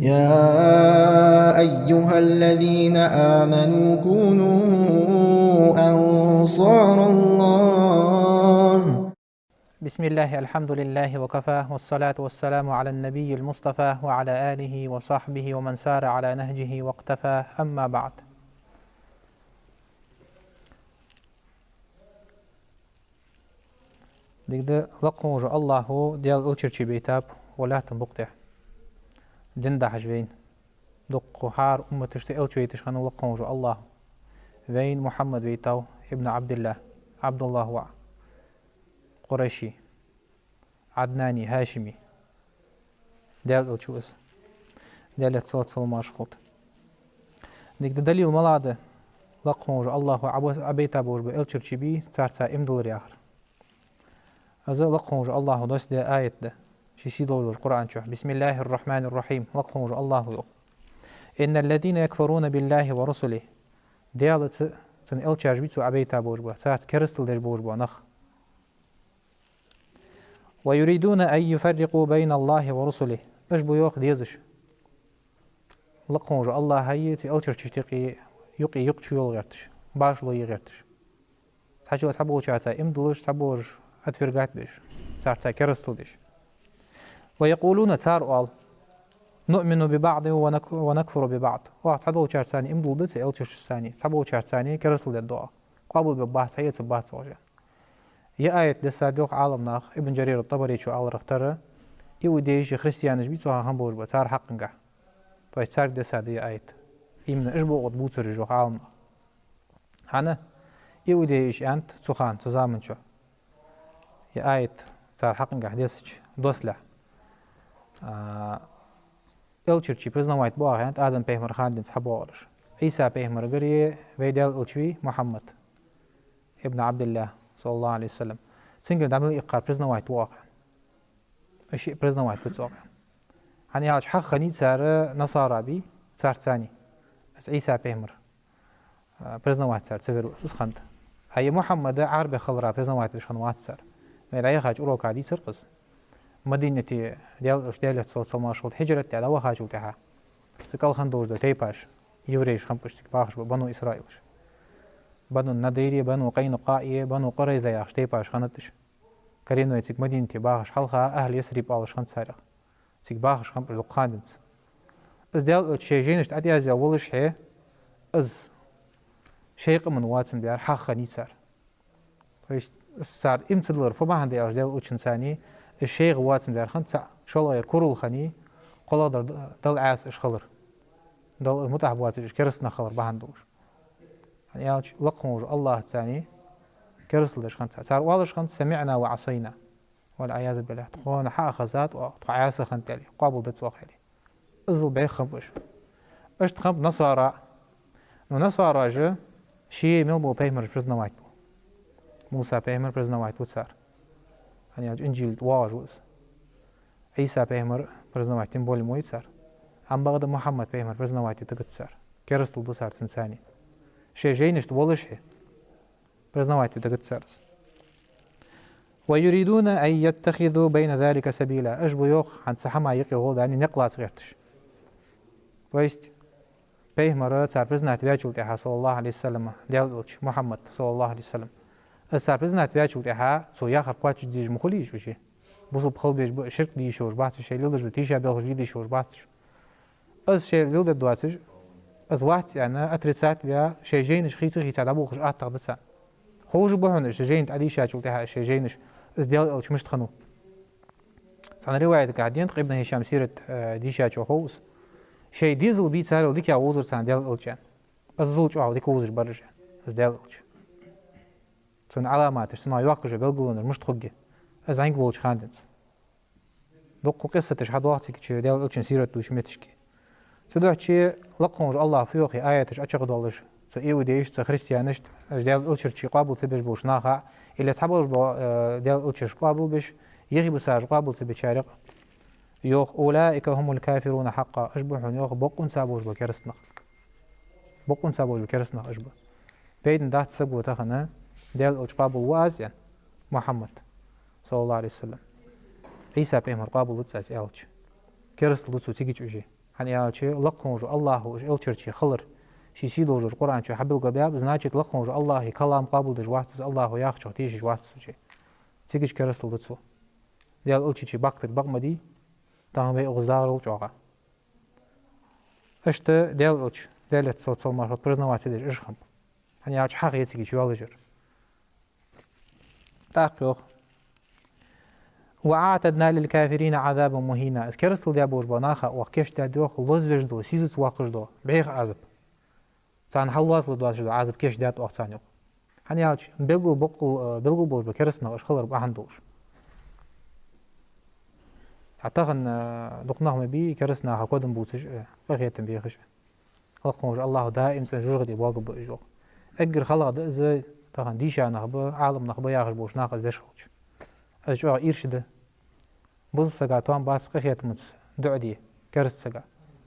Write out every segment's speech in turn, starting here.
يا أيها الذين آمنوا كونوا أنصار الله. بسم الله الحمد لله وكفى والصلاة والسلام على النبي المصطفى وعلى آله وصحبه ومن سار على نهجه واقتفى أما بعد. Digde laqonju Allahu dial ulchirchi beitab walaatan buqtih dinda hajwein duqqu haar ummatishte elchweitish khanu laqonju Allahu wein Muhammad weitaw ibn Abdullah Abdullah wa Qurayshi Adnani Hashimi dial ulchus dialet sotsal mashkhult digde dalil malade laqonju Allahu abeitab urbe elchirchi bi tsartsa imdul riahr هذا لقونج الله دس ده آية ده شيء دور القرآن شو بسم الله الرحمن الرحيم لقونج الله يق إن الذين يكفرون بالله ورسله ديالت تن إلشاج بيتو عبيتا بوجبا ساعت كرستل ديش بوجبا نخ ويريدون أن يفرقوا بين الله ورسله أجبو يوخ ديزش لقونج الله هاي تي إلشاج تشتقي يقي يقشو يلغرتش باش لو يغرتش تحجو تحبو شاتا إمدلش تحبوش أتفرقات بيش صار كرستل ديش ويقولون تار نؤمن ببعض ونكفر ببعض وتحدو شارتاني امدل دت الشش ثاني تحبو شارتاني كرستل الدعاء قابل ببعض هي تبعض صوجا يا آية دسادوق عالم ناخ ابن جرير الطبري شو عال رختره يوديش خريستيانش بيتوها همبوش بتار حق نجح طيب تار دساد يا آية يمن إجبو قد بوتر جو عالم هنا يوديش أنت تخان تزامن شو يا آية صار حقن قاعديسج دوسله إلشرشي برزنوايت بواه أنت آدم بيهمر خاندين صحبورش عيسى بيهمر قريه ويدال إلشوي محمد ابن عبد الله صلى الله عليه وسلم سنجل دعمل إقار برزنوايت بواه الشيء برزنوايت بتواه يعني هاش حق خنيت صار نصارى بي صار ثاني بس عيسى بيهمر برزنوايت صار تفر اسخنت هي محمد عربي خضراء برزنوايت بشخنوات صار مرايا خاج أوروك عادي سرقص مدينة ديال صوت ماشول هجرة على وخاج وتها تقال خندور ده تيباش يوريش خمبش تباخش بنو إسرائيلش بنو النضيري بنو قينقاعية بنو قريظة ياخش تيباش خنتش كرينو يتك مدينة تباخش حلقة أهل يسرب بالش خنت سارق تباخش خمبش لقاندنس از ديال شيء جينش تعدي از أولش هي از شيء من واتن بيار حق خنيت سار صار امتدلر فما عندي أجدال وتشنساني الشيخ واتم دار خنت سا شو غير كورل خني قلا دل عاس إيش خلر دل متعبوات إيش كرسنا خلر بهندوش يعني لقموج الله ثاني كرسل إيش خنت صار والش خنت سمعنا وعصينا والعياذ بالله تقولنا حق خزات وعاس خنت عليه قابل بتوخلي أزل بيخ خبش إيش تخب نصارى ونصارى جه شيء ملبو بيمر برزنا وايتو موسى بيهمر برزنا وايت وصار يعني إنجيل واجوز عيسى بيهمر برزنا وايت تنبول مويت صار عم بغد محمد بيهمر برزنا وايت تقت صار كرستل دو صار سنساني شيء جينش تولش هي برزنا وايت تقت صار ويريدون أن يتخذوا بين ذلك سبيلا أجبو يوخ عن سحما يقي غول يعني نقلا صغيرتش ويست بيهمر صار برزنا تبيعجول تحا صلى الله عليه وسلم ديالوش محمد صلى الله عليه وسلم السار بزنات بياچو تها سو ياخر قواچ ديج مخليش وشي بوسو بخل بيج شرك دي شوش باتش شي لودج تيشا بيل دي شوش باتش از شي لود دواتش از واحد يعني اتريسات بيا شي جينش خيتي خيتا دابوخ اتقدسا خوج بوحنش جين تعدي شاچو تها شي جينش از ديال مش تخنو صار روايه قاعدين ابن هشام سيره دي شاچو خوس شي ديزل بي صار ديك اوزر سان ديال الچان از زلچو او ديك اوزر برج از ديال تون علاماتش سنا يوقع بالقولون مش تخجي از عين قولش خاندنس دقوا قصتش حد واحد كي ديال الچن سيرت دوش متشكي تدوحشي لقونج الله فيوخي آياتش أشغد والش تأيو ديش تخريستيانش ديال الچرشي قابل تبش بوش ناخا إلا تحبوش ديال الچرش قابل بش يغي بساج قابل تبشارق يوخ أولئك هم الكافرون حقا أشبحون يوخ بقون سابوش بكرسنا بقون سابوش بكرسنا أشبه بيدن دات سبو تخنا ديال قابل وازيان محمد صلى الله عليه وسلم عيسى بيمر قابل وتساس إلش كرس لوتسو تيجي تجي Hani лъхъун уже Аллаху илчирчи хылыр ши сидол уже Qur'an чу хабил габяб, значит лъхъун уже Аллахи калам кабул дэж вахтыз Аллаху яхчо тишиш вахтыз уже. Цигич керестыл дыцу. Дел илчичи бактык багмади, таңбей уғыздағыр илч оға. Ишті дел илч, делет соцал мархат признавать дэж ишхам. Hani хақ етсигич юалы жыр. Так yok. وأعتدنا للكافرين عذابا مهينا. اسكرستل دي أبوش بناخا وكيش دادوخ لوزوش دو سيزت واقش دو بعيخ عذب. تان حلوات لدواش دو عذب كيش داد وقتان يوخ. هني هاوش بلغل بوش بكرسنا وش خلر بأهندوش. أعتقد دقناهم بي كرسنا هكودن بوتش فغيتن بيخش. خلقهم الله دائم سنجرغ دي واقب بأجوخ. أجر خلق دأزي تغن ديشا نخبا عالم نخبا ياخش بوش ناقز دشخوش. أجوع إيرشده بوز بسقا توان باس قخيت متس دعدي كرست سقا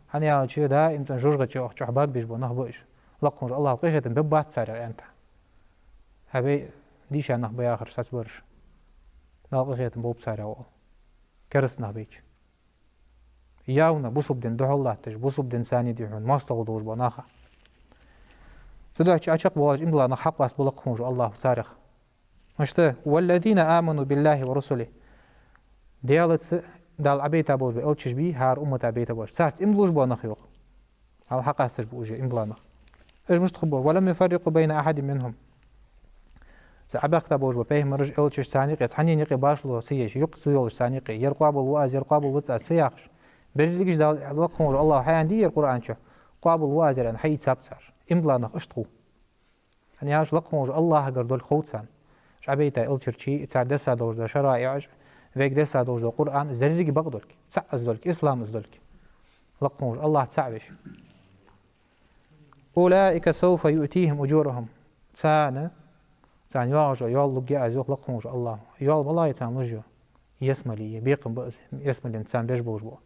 هني هاوش دائم سنجرغ دي أخ حباك بيش بو نخبا إيش لقهم الله قخيت ببات سارع أنت هبي ديشا نخبا ياخش ساس برش نال قخيت بوب سارع وال كرست نخبيش ياونا بوصب دين دعو الله تج بوصب دين ساني ديحون ماستغل دوش بو ناخا سدوحش أشق بواج إملا نحق باس بلقهم الله سارخ مشته والذين آمنوا بالله ورسله ديالت دال عبيتا بوش بألتشش بي هار أمة عبيتا بوش سارت إملوش بو نخيوخ على حق أستش بوجه إملانا إيش مش تخبوه ولم يفرقوا بين أحد منهم سعباك تابوش ببيه مرج ألتشش سانيقي سحنين يقي باشلو سيش يقصو يولش سانيقي يرقابل واز يرقابل وطا سياقش بريليقش دال لقهم الله حيان دي القرآن شو قابل وازر أن حي تسابتسار إملانا اشتغو يعني هاش لقهم الله قردول خوتسان شعبيتا إلشرشي تسار دسا دور دا شرائع ويك دسا دور دا قرآن زريري بقدولك تسع أزدولك إسلام أزدولك لقهم الله تسعبش أولئك سوف يؤتيهم أجورهم تسان يواجه يوال لقيا أزوك لقهم الله يوال بالله يتان لجيو يسملي بيقم بأس يسملي انتسان بيش بوش بو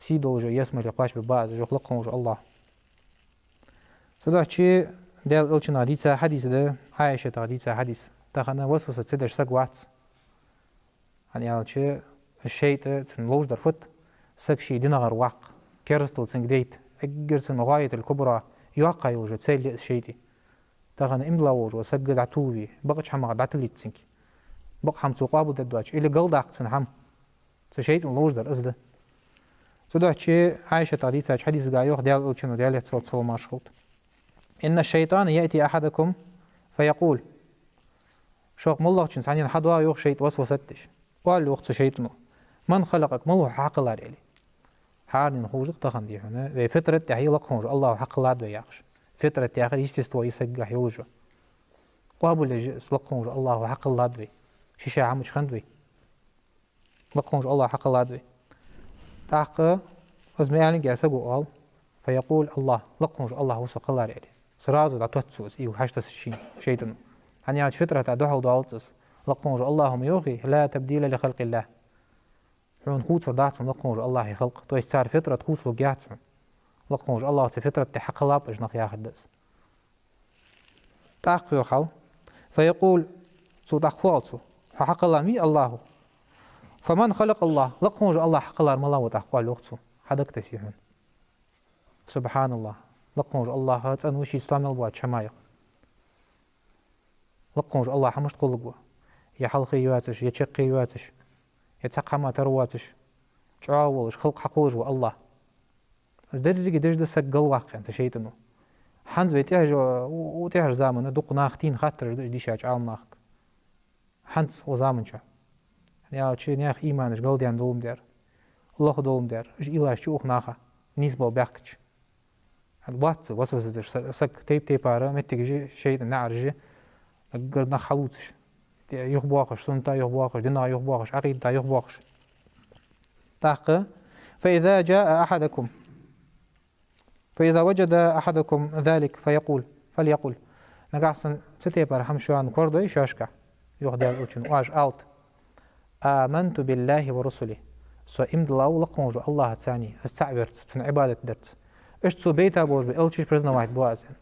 سيدو جو يسملي قاش بباز جوك لقهم الله صدق شي دل إلشنا ديتا حديث ده عائشة ديتا حديث تخنا وسوسة تدش سق وات يعني هالشي الشيء تنلوش در فت سق شي دينغر واق كرستل سنجديت أجرسن غاية الكبرى يوقع يوجد سيل الشيء تخنا إملا وجو سق دعتوبي بقش حما دعتلي تسنك بق حم تقابل ددواج إلى قل دعقتن حم تشيء تنلوش در أزده صدق شي عائشة ديتا حديث قايوخ دل إلشنا دل يتصل ماشخلط إن الشيطان يأتي أحدكم فيقول شوق مالله چن سانين حدوا يوخ شيط وسوستش قال وقت شيطنو من خلقك مالله حقلار إلي حارن خوجق تخن دي هنا في فترة تحيي لقهم الله حقلار دو ياخش فترة تاخر يستوى يسقح يوجو قابل لقهم الله حقلار دو شيشا عمش خندوي لقهم الله حقلار دو تاق أزمياني جاسقو قال فيقول الله لقهم الله وسقلار إلي سرازو دا توتسوس إيو حشتس الشين شيطنو يعني هاش فترة دوحل دوالتس لقهم اللهم يوخي لا تبديل لخلق الله حون خوصر داتهم لقهم الله خلق تو يستار فترة خوص لقياتهم لقهم الله فترة تحق الله بجنق ياخد دس تاق يوخل فيقول سو تحقوالسو حق الله مي الله فمن خلق الله لقهم الله حق الله ملا وتحقوال وقتسو حدك تسيحون سبحان الله لقهم الله هات أنوشي استعمل بوات شمايق لقهم الله حمشت قلق بوا يا حلقي يواتش يا تشقي يواتش يا تقحما ترواتش تعاولش خلق حقولش والله ازدري قديش ده سقل واقع انت شيطنو حنز ويتيهج وتيهج زامن دوق ناختين خاطر ديش عال ناخك حنز وزامن شا يعني شي ناخ ايمانش قلديان دوم دير الله دوم دير اش إلاش شوخ ناخا نسبة وبيحكش الوات وسوسش سك تيب ارا متيجي شيء نعرجه قرنا خلوتش يخبواقش سنتا يخبواقش دنا يخبواقش عقيدة يخبواقش تحقه فإذا وجد أحدكم ذلك فليقول نقعسن ستيبار حمشوان كوردوي شاشكا يخدي الأوشن واج ألت آمنت بالله ورسله سو إمدلاو لقونجو الله تاني استعبرت تن عبادة درت اشتسو بيتا بوش بألتش برزنا واحد بوازن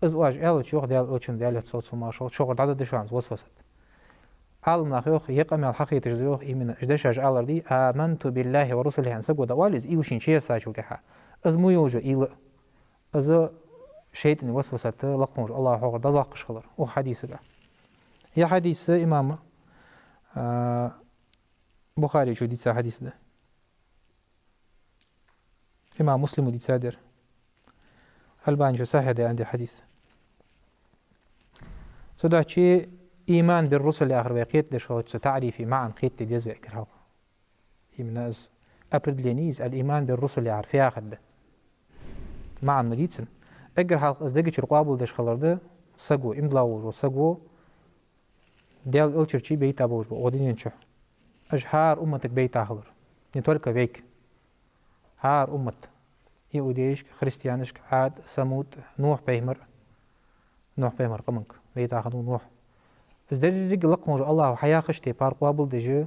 از واج ألت يخدي الأوشن ديالت صوت ماشال شغل عدد شانس وسوست عالم نخيوخ يقام الحقيقة تجدوخ إيمنا إجداش أجعل دي آمنت بالله ورسله أنسق ودوالز إيوشين شيء ساشو تحا از مو يوجو إيل از شيطان وسوسة لقمج الله حق دلاقش خلر أو حديث بقى يا حديث إمام بخاري شو ديتسا حديث ده إمام مسلم دي صادر الباني شو صحيح ده عندي حديث سودا شيء إيمان بالرسل آخر وقيت دشوا تعريفي معا قيت تديز وإكراه إمناز أبرد لينيز الإيمان بالرسل آخر في آخر ده معا مديتسن أجر حلق أزدقي شرقابل دش خلرده سقو إمدلاوج وسقو ديال إلشرشي بيتا بوج ودين ينشح أجهار أمتك بيتا خلر نتولك فيك هار أمت يهوديشك خريستيانشك عاد سمود نوح بيمر قمنك بيتا خدو نوح ازدريق لقمج الله حيا خشتي بار قابل دجي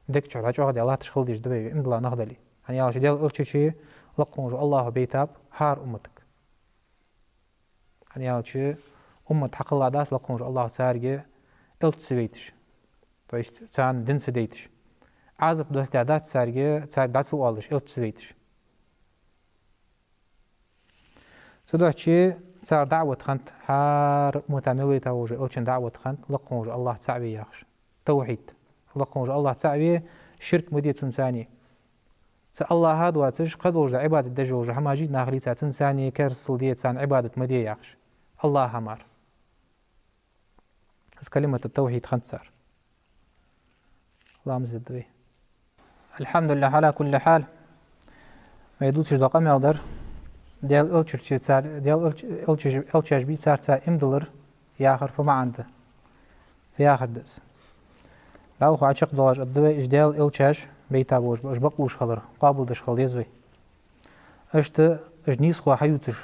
دك شعر عجوه دي الله تشخل ديج دبي امدلا نخدلي يعني الله ديال إلشرشي لقمج الله بيتاب هار أمتك يعني الله أمت حق الله داس لقمج الله سارجي إلت سويتش تويست تان دين سديتش عازب دوست دات سارجي سار دات سوالش إلت سويتش سدوه شي صار دعوة خنت حار متموي توجه ألشن دعوة خنت لقمج الله تعبي ياخش توحيد لقمج الله تعبي شرك مدية تنساني الله هاد واتش قد وجد عبادة دجوج هما جيد ناخريتا تنساني كرسل ديت سان عبادة مدية ياخش الله همار بس كلمة التوحيد خنت صار الله مزد به الحمد لله على كل حال ما يدوتش دقم يقدر ديال إلشرشي صار ديال إلشاش بيت صار إمدلر ياخر فما عنده في آخر دس لا أخو عشق دلاج الدواء إج ديال إلشاش بيتا بوش باش بقوش خلر قابل دش خل يزوي أشت إج نيس خوا حيوتش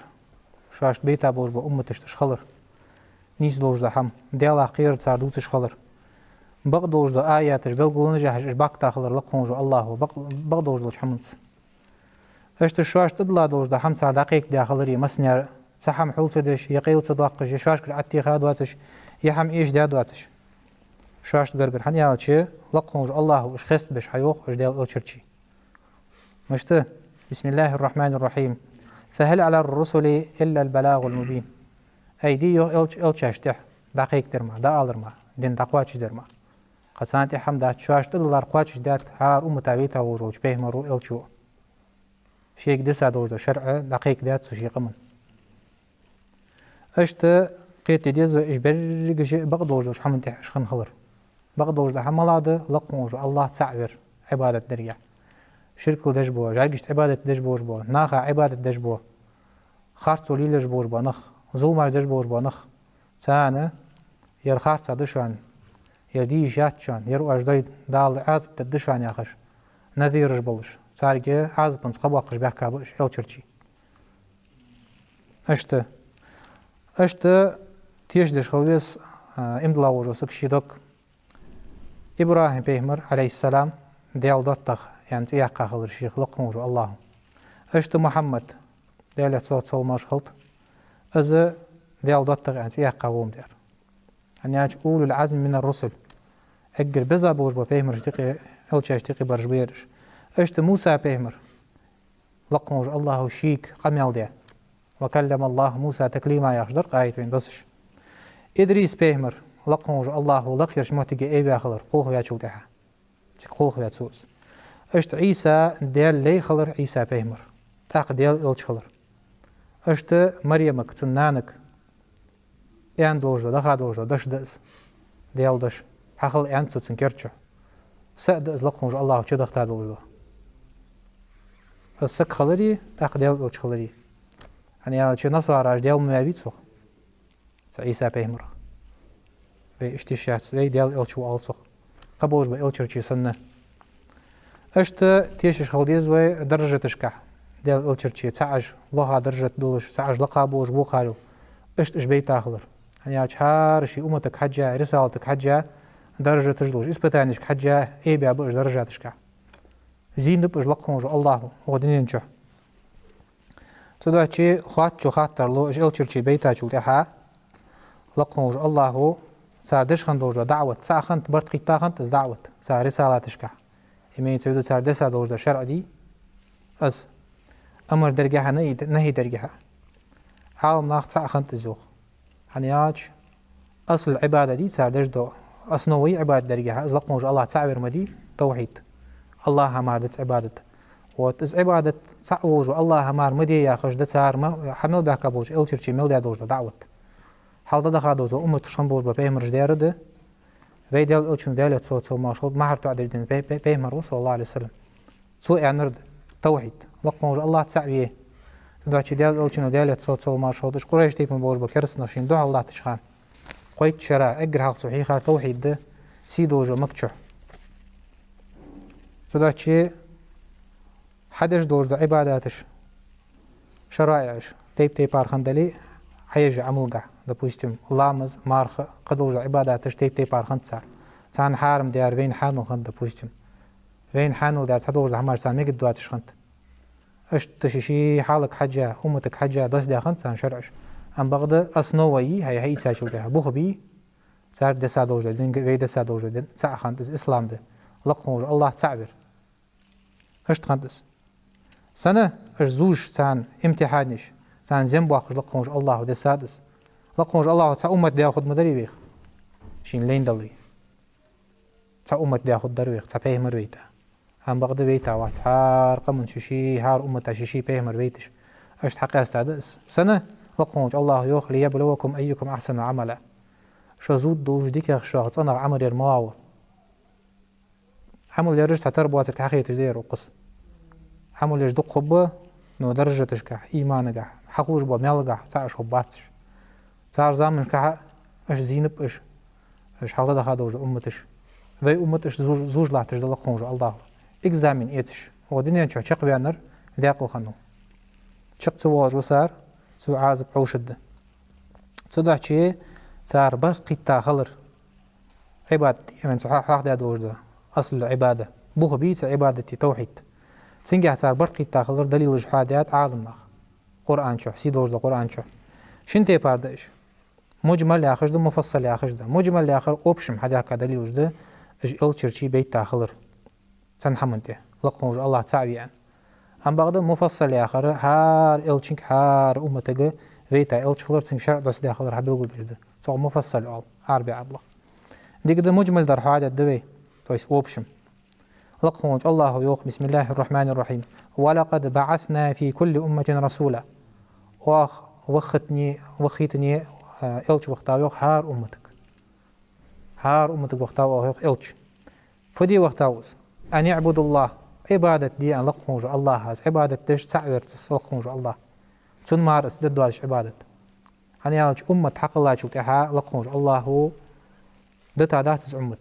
شاش بيتا بوش بأمتش تش خلر نيس دلوج دا حم ديال أخير صار دوتش خلر بقدوش دا آياتش بلقون جاهش إج باقتا خلر لقون جو الله بقدوش دلوج حمنس أشت الشاش تدلا دلوج دا حم صار دقيق دا خلري مسنير سحم حول تدش يقيل صداقش يشاش كر عتي خادواتش يحم إيش دادواتش شاش تقرقر حنيا شيء لقون الله وش خست بش حيوخ وش ديال الشرشي مشته بسم الله الرحمن الرحيم فهل على الرسل إلا البلاغ المبين أيديو إلشاش تح دقيق درما دا ألرما دين دقواتش درما قد سانتي حمدات شاش تدلار قواتش دات هار متابيتا وروج بيهمرو إلشو شيك دسا دوجو شرع دقيق دات سوشي قمن أشت قيت ديزو إجبرق بقدوجوش حمن تحش خن خلر بقدوج ده حملاده لقموج الله تعبر عبادة دريا شرك دجبو جارجشت عبادة دجبوش بو ناخا عبادة دجبو خارتو ليلج بوش بو نخ ظلمة دجبوش بو نخ ثاني ير خارتا دشان ير دي جاتشان ير أجدايد دال عازب تدشان ياخش نذير جبلش سارجي عازب نسقباقش بحكا بوش إلشرشي أشت تيش دش خلويس إمدلاوجو سكشيدوك إبراهيم بيهمر عليه السلام ديال دطخ يعني تياقا خلر شيخ لقموجو الله أشت محمد ديال صوت صلماش خلط أز ديال دطخ يعني تياقا ووم دير يعني أولو العزم من الرسل أقر بزا بوجبو بيهمر شتيقي إلشا شتيقي برجبيرش أشت موسى بيهمر لقموجو الله شيك قميل ديال وكلم الله موسى تكليما يخشدر قايت وين بسش إدريس بيهمر لقموج الله لقيرش موتيجي إيبا خلر قوله ياتشو تحا قوله ياتسوس أشت عيسى ديال لي خلر عيسى بيهمر تاق ديال إلش خلر أشت مريمك تنانك إيان دوجو دخا دوجو دش دس ديال دش حخل إيان تسوتسن كيرتشو سأد إز لقموج الله چه دختا دوجو السك خلري تاق ديال إلش خلري يعني چه نصاراش ديال موابيت سوخ عيسى بيهمر باشتشات سوي ديال إلشو ألصق قبوش بإلشرشي سنة أشت تيشش خلديزوي درجة تشكح ديال إلشرشي تعج لها درجة دلش تعج لقابوش بوخارو أشت إش بيت آخلر يعني أشهار شي أمتك حجة رسالتك حجة درجة تجلوش إسبتانيش حجة إيبيا بأش درجة تشكح زينب إش لقموش الله ودنين شو تدوح شي خاتشو خاتر لو إش إلشرشي بيتا شو تحا لقموش الله صار دشخن دوجدا دعوة ساخنت برت قيتاخنت از دعوة صار رسالاتشكا إمين تودو صار دسا دوجدا شرع دي أز أمر درجها نهي درجها عالم ناخت ساخنت زوخ هنياج أصل العبادة دي صار دجدو أصنوي عبادة درجها أز لقموج الله تعبر مدي توحيد الله مادت عبادة وتز عبادة تعوج الله مار مدي يا خش دتار ما حمل بها بوج إلتشي مل دا دوجدا دعوة حالتا دخا دوزو أمة شنبور ببيهم رجدير ده ويدل ألتشن دالت صوت ما شغل ما حرتو عددين بيهم الرسول صلى الله عليه وسلم سوء نرد توحيد لقموج الله تعويه تدعي دال ألتشن دالت صوت ما شغل إش قريش تيب مبور بكرس نشين دعا الله تشخان قويت شرع اقرها صحيحة توحيد ده سي دوجو مكتشو تدعي حدش دوج ده عباداتش شرائعش تيب أرخندلي حيجي عملقة допустим لامز مارخ قدوج عباداتش تيب أرخند صار تان حارم ديار وين حانل خند допустим وين حانل ديار تدوج همار سان ميقد دواتش خند اش تشيشي حالك حاجة أمتك حاجة دس ديار خند سان شرعش أم بغدا أصنوي هي تاشل ديها بوخبي صار دسا دوج دين وي دسا دوج دين تاع خند الإسلام ده لقموج الله تعبر اش تخندس سنة اش زوج تان امتحانش تان زنب واخر لقموج الله ده سادس لقموج الله تا أمت دي أخد مدري بيخ شين لين دلوي تا أمت دي أخد درويخ تا بيه مرويتا هم بغدا بيتا واتحار قمن ششي هار أمتا ششي بيه مرويتش اش تحقيا استعدس سنة لقموج الله يوخ ليبلوكم أيكم أحسن عملا شزود دوج ديك يخشاغ تانا عمل يرماوه عمل يرج تربواتك حقيقة تجدير وقص عمل يجدق خبه نو درجتش كح إيمانك حقوش بو ميلقح تعش خباتش تعر زامنش كح اش زينب اش حالة دخا دوج أمتش وي أمتش زوج لاتش دلقونج الله إكزامين إيتش ودنيا نشو شق بيانر ليقل خنو شق تواج وسار سو عازب عوشد تدع شي صار برقيتا خلر عبادة من صحاح واحد دوج ده أصل العبادة بوخ بيت عبادتي توحيد تنجح صار برقيتا خلر دليل الجحادات عالم ناخ قرآن شو سي دوج ده قرآن شو شنتي باردش مجمل ياخش ده مفصل ياخش ده مجمل ياخر أوبشم حداك دليل ده إج إلتشرشي بيت تاخلر تنحمنته لقموج الله تعويان أم بعد مفصل ياخر هار إلتشنك هار أمتك ويتا إلتشخلر تنك شرع بس داخلر هبلغو برده صار مفصل أول عربي عدلا ديك ده مجمل در حاجة دوي تويس أوبشم لقموج الله يوخ بسم الله الرحمن الرحيم ولقد بعثنا في كل أمة رسولا وخيتني إلتش وقتها يوخ هار أمتك وقتها يوخ إلتش فدي وقتها أن يعبد الله عبادة دي أن لقموج الله هاز عبادة ديش تعبير تسلقموج الله تون مارس ددواش عبادة أن يالج أمة حق الله شوتها لقموج الله هو دتا داتس أمت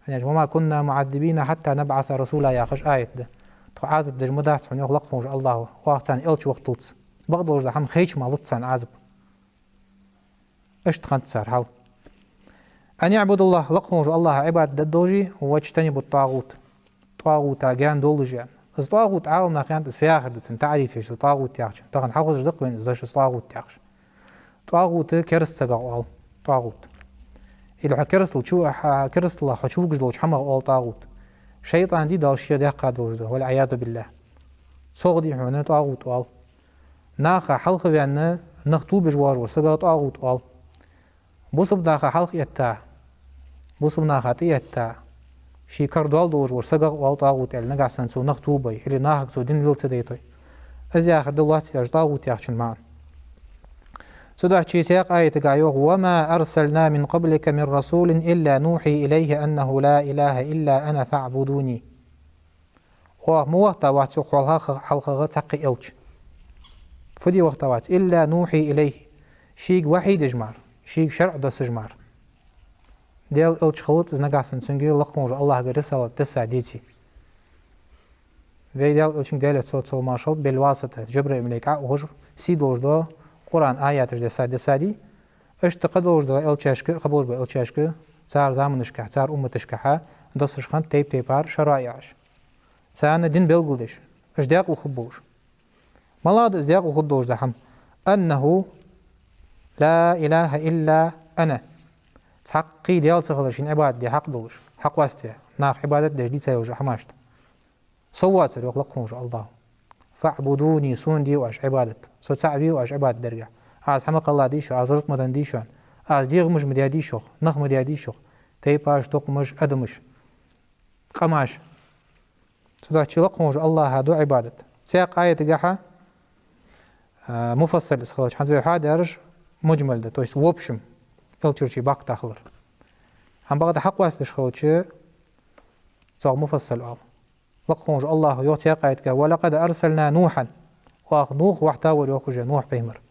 يعني وما كنا معذبين حتى نبعث رسولا يا خش آية ده تعذب دج مدات عن يخلق موج الله وقتان إلش وقتلت بغض وجه هم خيش ما لطسان عذب إيش تخنت صار حال أن يعبد الله لق موج الله عباد ددوجي واجتنبوا الطاغوت طاغوت أجان دولجان الطاغوت عالم ناقيان في آخر دتن تعريف إيش الطاغوت يعش تخن حافظ رزق وين إيش الطاغوت يعش طاغوت كرس تجاوال طاغوت إذا كرسل شو كرسل الله شو جزلوش حما أول طاغوت شيطان دي دالشيا ده قادوجده والعياذ بالله صغدي حنا طاغوت أول ناخ حلق بأن نختو بجوار وسجى طاغوت أول بوسب داخل حلق يتا بوسب ناخاتي يتا شي كردوال دوج وسجى أول طاغوت اللي نقع سنسو نختو بي اللي ناخ سو دين للت ديتوي أزي آخر دلوقتي يرج طاغوت يخشن معن سدع شي سياق آية قايوه وما أرسلنا من قبلك من رسول إلا نوحي إليه أنه لا إله إلا أنا فاعبدوني ومو وقتا وات سوق حلقة تقي إلج فدي وقتا وات إلا نوحي إليه شيق وحيد جمار شيق شرع دس جمار ديال إلج خلط إذ نقع سنسنجي لقموج الله رسالة تسع ديتي في ديال إلج ديالة صوت المارشال بالواسطة جبر إمليكا وهج سيدوج دو قرآن آيات دسادي اشتقدوش دو إلشاشك قبول بو إلشاشك تار زامنشكح تار أمتشكحا دسشخان تيبار شرائعش سانا دين بلغودش اشداق الخبوش ملاد ازداق الخدوش دحم أنه لا إله إلا أنا حقي ديال تخلشين عباد دي حق دولش حق واستيا ناخ عبادة دجدي تايوج حماشت صوات يخلقهم الله فاعبدوني سون دي واش عبادة سو تعبي واش عبادة درجة از حمق الله ديشو از رزق مدن ديشون از ديغ مش مدياديشو نخ مدياديشو تيباش توق مش أدمش قماش سو تشلقهم الله هادو عبادة سياق آية تقاحة مفصل اسخلش حنزوي حادرج مجمل ده تويست وبشم التشرشي باك تاخلر هم بغد حق واسلش خلوش صاغ مفصل أول لقونج الله يوتي قايد ولقد أرسلنا نوحا واخ نوح وحتاول يوخج نوح بيمر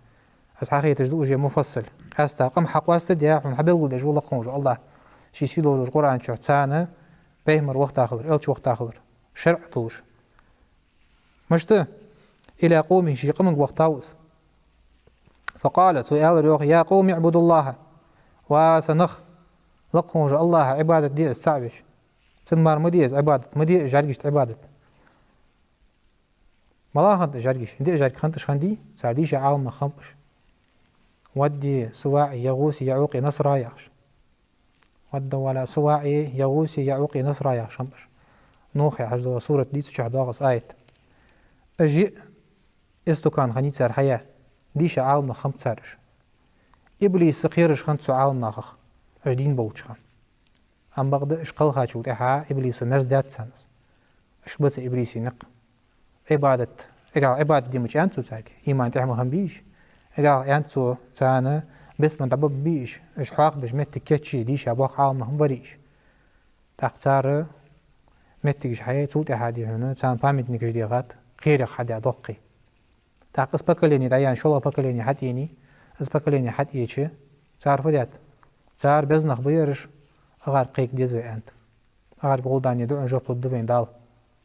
أس حقيقة تجدو جي مفصل أستاقم حق واستد يا حن حبيل ولد جو لقونج الله شي سيدو القرآن شو تسانا بيمر وقت آخر إلش وقت آخر شرع طوش مشت إلى قومه شي قمن وقت تاوس فقالت سؤال اليوخ يا قوم اعبدوا الله وسنخ لقونج الله عبادة دي السعبش تنمار مديز عبادة مدي جارجش عبادة ملاحظ جارجش عندي جارج خنتش خندي سعديش عالم خمبش ودي سواعي يغوسي يعوقي نصر ياخش ود ولا سواعي يغوسي يعوقي نصر ياخش خمبش نوخي حجدوا سورة دي تشهد واغس آيت أجي استوكان خنيت سار حياة ديش عالم خمت سارش إبليس سقيرش خنت سو عالم ناخخ أجدين بولش خان أم بغد إشقل خاتشو تحا إبليس مرز دات سانس إشبت إبليس نق عبادة إقال عبادة دي مش أنتو تاك إيمان تحمو هم بيش إقال أنتو تانا بس من دبب بيش إشحاق بش متك كتشي ديش أبوخ عالم هم بريش تاقتار متكش حياة توت أحادي هنا تان بامت نكش دي غات غير حد أدوقي تاق اسبكليني دايان شولا بكليني حد يني اسبكليني حد يشي تار فديات تار بزنخ بيرش أغار قيك ديزوي أنت أغار بغلدان يدو أنجوب لدوين دال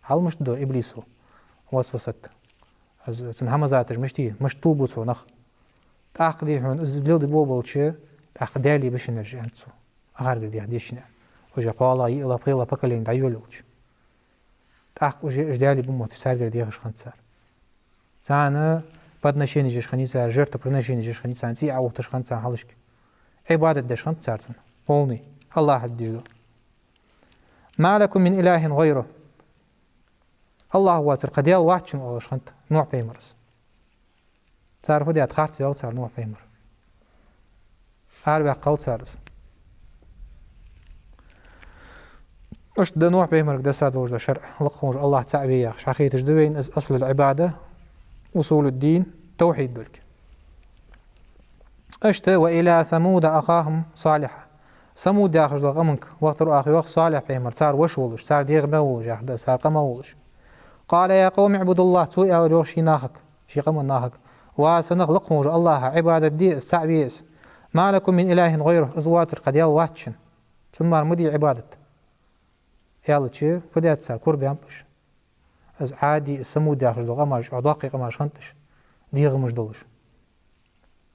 هل مش دو إبليسو وسوست از تنهم زاتش مشتي مش طوبوتو نخ تاق دي هون ازدلو دي بوبلشي تاق دالي باش نرجع انتو أغار قردي هديشنا وجا قوالا يقلا بقيلا بكالين دعيولوش تاق وجا اجدالي بموت سار قردي غش خانت سار سانا بدنا شيني جيش خاني سار جرت برنا شيني جيش خاني سار تي عوتش خانت سار حالشك عبادة داش خانت سار سنة قولني الله حدجلو ما لكم من إله غيره الله واتر قديال واتشن الله شخنت نوع بيمرس تعرفوا دي أتخارت يو تار نوع بيمر أربع قوت سارس اش ده نوع بيمر ده ساد وجه شرع لقوج الله تعبيه شاخية جدوين أصل العبادة أصول الدين توحيد دلك اشت وإلى ثمود أخاهم صالحا ثمود ياخذ لغمك وقت آخر وقت صالح بيمر صار وش ولش صار ديغ ما ولش أحد صار قما ولش قال يا قوم اعبدوا الله توي أو شي ناخك شي قم ناخك وسنخلقهم الله عبادة دي السعبيس ما لكم من إله غيره أزواتر قد يال واتشن تنمار مدي عبادة يالا تشي فديات سار كور بيامبش از عادي سمود داخل غماش عضاقي غماش خنتش ديغ مش دلش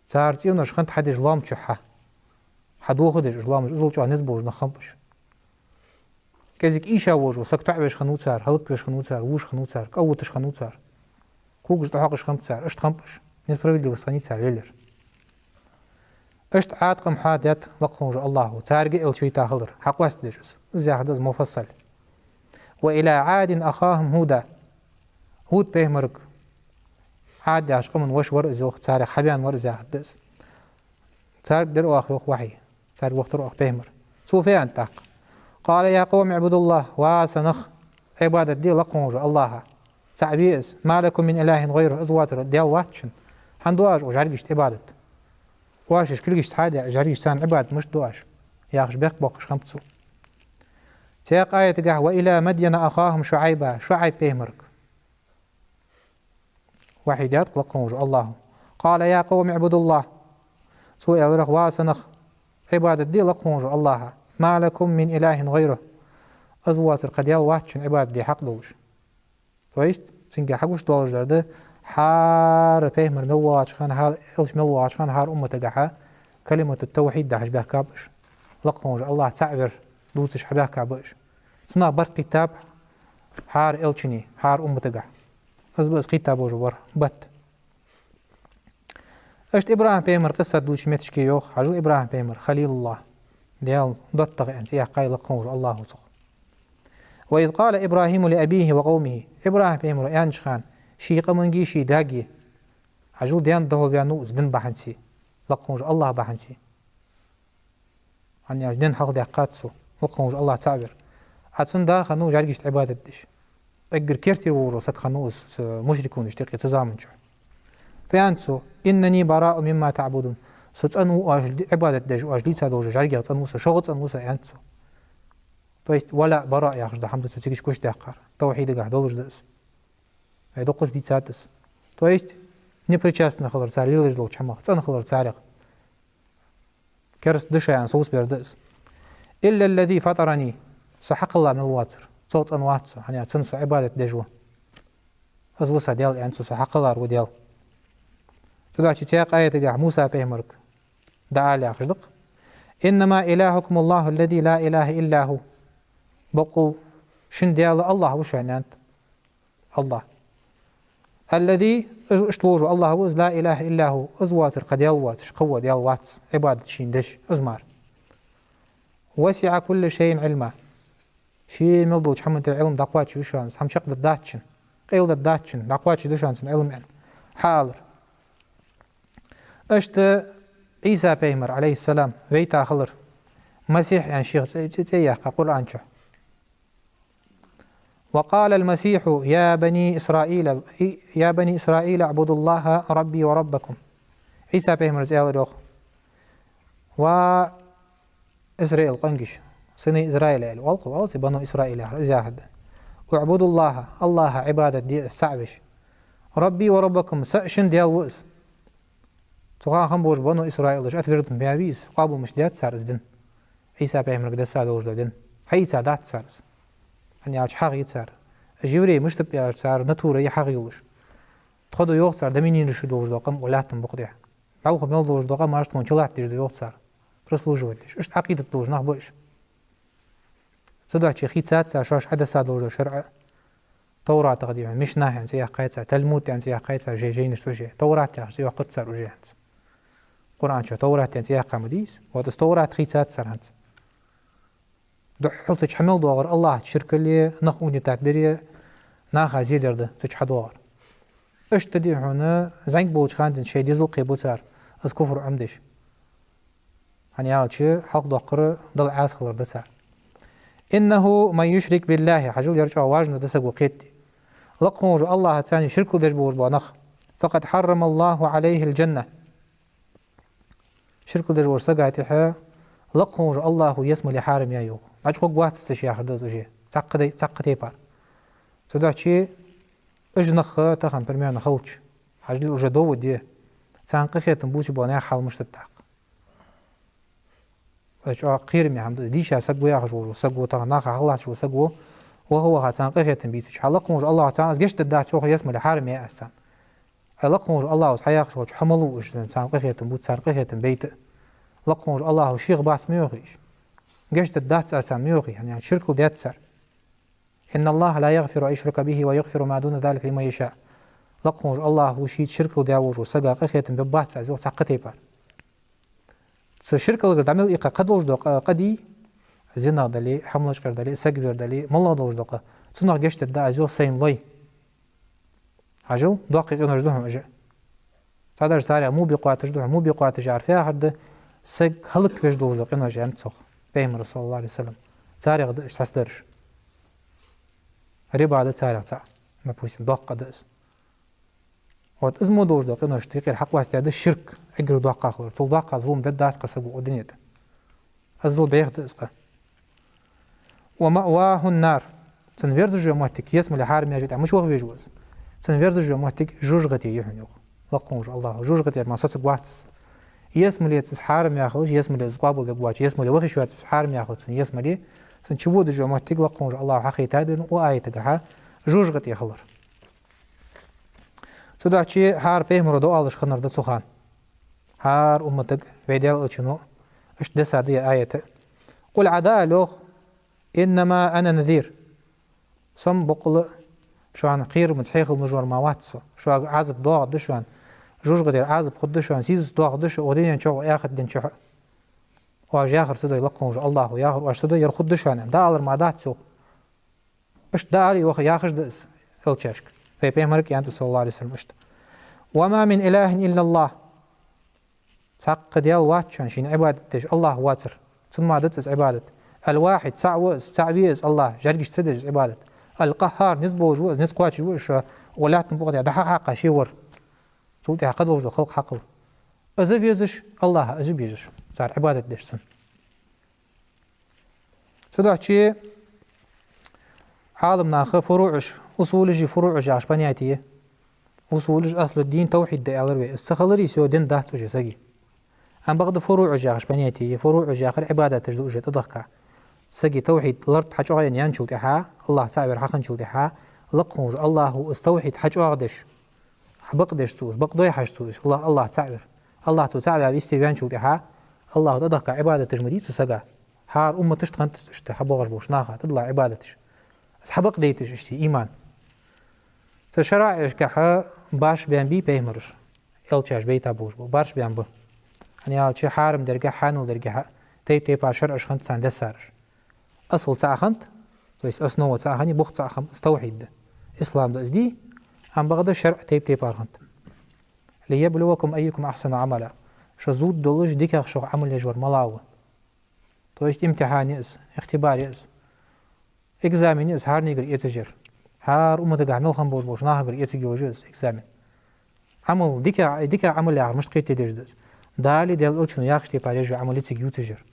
صار تيونش خنت حد جلام تشحا حدو خدش جلام ازل تشا نسبوج نخمبش كازيك إيشا وجو سكتع بيش خنوت سار هلك بيش خنوت سار وش خنوت سار قوتش خنوت سار كوكش تحقش خمت سار اشت خمبش نسبرا دي وسخنيت سار ليلر اشت عاد قم حادات لقفون الله تارجي الشي تاخلر حق واسدجس زيادة مفصل وإلى عاد أخاهم هودا هود بيهمرك عاد يعشق من وش ور زوخ تاري حبيان ور زيادس تارك در أخ وحي تارك وقت أخ بيهمر سوفيان تاق قال يا قوم اعبدوا الله واسنخ عبادة دي لقفون الله تعبيس ما لكم من إله غيره أزواتر ديال واتشن حندواج وجارجشت عبادة واشش كلجشت حادة جارجشت سان عبادة مش دواش ياخش بيق بوقش خمتسو سياق آية تقاه وإلى مدين أخاهم شعيبا شعيب بيهمرك وحيدات لقوم الله قال يا قوم اعبدوا الله سوء الرخ واسنخ عبادة دي لقوم الله ما لكم من إله غيره أزواتر قديال واتشن عبادة دي حق دوش تويست سنجا حقوش دولش درده حار بيهمر ملواج خان حار إلش ملواج خان حار تقاحا كلمة التوحيد داحش بها كابش لقوم الله تعبر دوتش حبها كابش سنا بر كتاب حار إلشني حار تقاح أزبس كتاب وجبر بت اشت إبراهيم بيمر قصة دوش متشكي يوخ حجو إبراهيم بيمر خليل الله ديال دوتغ أنت يحقي لقونج الله صخ وإذ قال إبراهيم لأبيه وقومه إبراهيم بيمر يانشخان شي قمنجي شي داقي عجل ديان دهول بيانو زدن بحنسي لقونج الله بحنسي أن يجدن حق دي قاتسو لقونج الله تعبر أتسن دا خنو جارجشت عبادة ديش أجر كيرتي ورسك خنوس مشركون اشتقي تزامن شو فيانسو إنني براء مما تعبدون ستأنو عبادة ديش وأجلي تادوج جارجي تأنوس شغل تأنوس يانسو تويست ولا براء يا أخش دا حمد تسيكش كوش داقار توحيد قاعد دولج دس هيدو قص دي تساتس تويست непричастный خلر царь лилыш дол чамах цан خلر царях كرس دشان صوص بردس إلا الذي فطرني سحق الله من الواتر صوت أنواتس يعني تنسو عبادة دجوة أزوسا ديال يعني سحق الله رو ديال تدعش تياق آية تقع موسى بيمرك دعا لي أخشدق إنما إلهكم الله الذي لا إله إلا هو بقول شن ديال الله وش يعني أنت الله الذي اشتوجو الله وز لا إله إلا هو أزواتر قد يلواتش قوة ديال واتس عبادة شين دش أزمار وسع كل شيء علما شي ملدوش حمد العلم دقواتش وشانس هم شق داتشن قيل داتشن دقواتش دشانس علم يعني حاضر اشت عيسى بيمر عليه السلام ويتا خلر مسيح يعني شيخ تياه قرآن شو وقال المسيح يا بني إسرائيل اعبدوا الله ربي وربكم عيسى بيمر زيال روخ وإسرائيل قنقش سني إسرائيل والقوا بنو إسرائيل زاهد اعبدوا الله عبادة دي السعبش ربي وربكم سأشن ديال وإس تقال خنبوش بنو إسرائيل دش أتفرتم بيابيس قابل مش ديات سارس دين عيسى بيمر قد سادوش دين حي سادات سارس يعني عاج حاغي تسار جيوري مش تبي تسار نتورة يحاغي يلوش تخدو يوق تسار دمينين رشو دوش دوقم ولاتم بقديح عوخ ميل دوش دوقم مارشت مون چلات دير يوق تسار برس لوجو وديش اشت عقيدة دوش نخبوش صدع چي خيت سات سار شاش حدا ساد دوش شرع توراة تقديما مش ناه يعني سياح قايت تلمود يعني سياح قايت جي نشتو جي توراة يعني سياح قد سار وجي هنس قرآن شو توراة يعني سياح قامديس ودس توراة خيت سات سار هنس حلت حمل دوغر الله شرك اللي نخوني تعبيري ناخا زيدر ده تشح دوغر اشتدي هنا زنق بوش خاندن شي ديزل قيبو سار از كفر عمدش هني عاود شي حلق دوغر ضل عاس خلر ده سار إنه من يشرك بالله حجول يرجع واجنا دسق وقيتي لقونج الله تاني شرك دش بوش بانخ فقد حرم الله عليه الجنة شرك دش بوش سقاتي لقونج الله يسمى لحارم يا يوغ أجخوك واحد استشياء حردز أجي تعقدي بار تدع شيء أجنخ تخن برميان خلش حاجل أجدو وديه تانقخي تنبوش بوانيا حال مش تبتاق أجا قيرمي حمد ديشا سقو ياخجو سقو تغناخ حلاتشو سقو وهو تانقخي تنبيتش حلقونج الله تعالى قشت الداع شوخ يسمى لحارم يا أسان لقونج الله وصحياخجو حملو أجدن تانقخي تنبوت تانقخي تنبيت لقونج الله وشيخ بات ميوغيش قشت الدات أسام ميوغي يعني شرك ديات سر إن الله لا يغفر أن يشرك به ويغفر ما دون ذلك لمن يشاء لقونج الله وشيت شرك دياوج وسقا قخيت ببات أزو تعقتي بار شرك اللي تعمل إيقا قدوج دوقا قدي زنا دلي حملش كر دلي سقفر دلي ملا دوج دوقا تنع قشت الدا أزو سين لي عجل دقيق نجدهم أجا تقدر سارع مو بقوات جدهم مو بقوات جار فيها حد سق هلك فيش دوج دوقا نجا أمتصخ بيهم رسول الله عليه وسلم تاريخ دش تسدرش ربع ده تاريخ تاع ما بوسم دوق دس وات اسمه دوش دوق انه اشتكي الحق واستعد الشرك اجر دوق اخر طول دوق ظلم ده داس قسبو ودنيته ازل بيخ دسقه ومأواه النار تنفيرز جمعتك يسمى لحارم يجد مش وهو يجوز تنفيرز جمعتك جوجغتي يحن يخ لقونج الله جوجغتي ما صوتك واتس يسمى لي تسحارم ياخذ يسمى لي زقابو دقواج يسمى لي وخي شويه تسحارم ياخذ يسمى لي سنشبود جمعة تقلقون الله حقي تادن وآية تقحا جوجغت يخلر سدعشي هار بهم ردو آلش خنر دسو خان هار أمتك فيديال ألشنو اش دسا دي آية قل عداء لوخ إنما أنا نذير سم بقل شوان قير متحيخ المجور ما واتسو شو عازب دوغ دشوان جوجغت عازب خد دشوان سيز دوغ دشو ودين شو ياخد دين شو واج ياخر سدو يلقون الله ياخر واج سدو يرخد دشان دالر ما دات سوق اش داري وخ ياخر دس الچشك في بيمرك يانت صلى الله عليه وسلم اشت وما من اله الا الله ساق ديال واتشان شين عبادتش الله واتر ثم دتس عبادت الواحد سعويز الله جرجش تدج عبادت القهار نسبه جوز نسقواتش وش ولا تنبغي ده حق شيور سوتي قد وجد خلق حقل أزف يزش الله أجب يزش صار عبادة دشسن سدع شيء عالم ناخ فروعش أصولج فروعش عش بنياتيه أصولج أصل الدين توحيد ديالر بي استخلري سو دين دهت وجه سجي أم بغض فروعش عش بنياتيه فروعش آخر عبادة تجد وجه تضحك سجي توحيد لرت حج عين ينشو تحا الله تعبر حقن شو تحا لقهوج الله استوحيد حج أغدش بقدش سوس بقدوي حج سوس الله تعبر الله تعالى بيستيفان شو تحا الله تضحك عبادة تجمدي سجا هار أمة تشتغل تحبوغش بوش ناخا تطلع عبادتش أصحابك ديتش اشتي إيمان تشرائعش كحا باش بيان بي بيهمرش إلتشاش بيتا بوش بو باش بيان بو يعني شي حارم درجة حانو درجة تيب عشر خنت سان دسارش أصل ساخنت تويس أسنو ساخني بوخت ساخم استوحيد إسلام دي أم بغدا شرع تيب أرخنت ليبلوكم أيكم أحسن عملا شزود دولش ديك شو عمل يجور ملاوة تويس امتحان يس اختبار يس إكزامين يس هار نيجر يتجر هار أمة تعمل خم بوش ناهجر يتجوجز إكزامين عمل ديك عمل يعر مش قيت تدجدز دالي دل ألشون ياخش تي باريجو عمل يتجر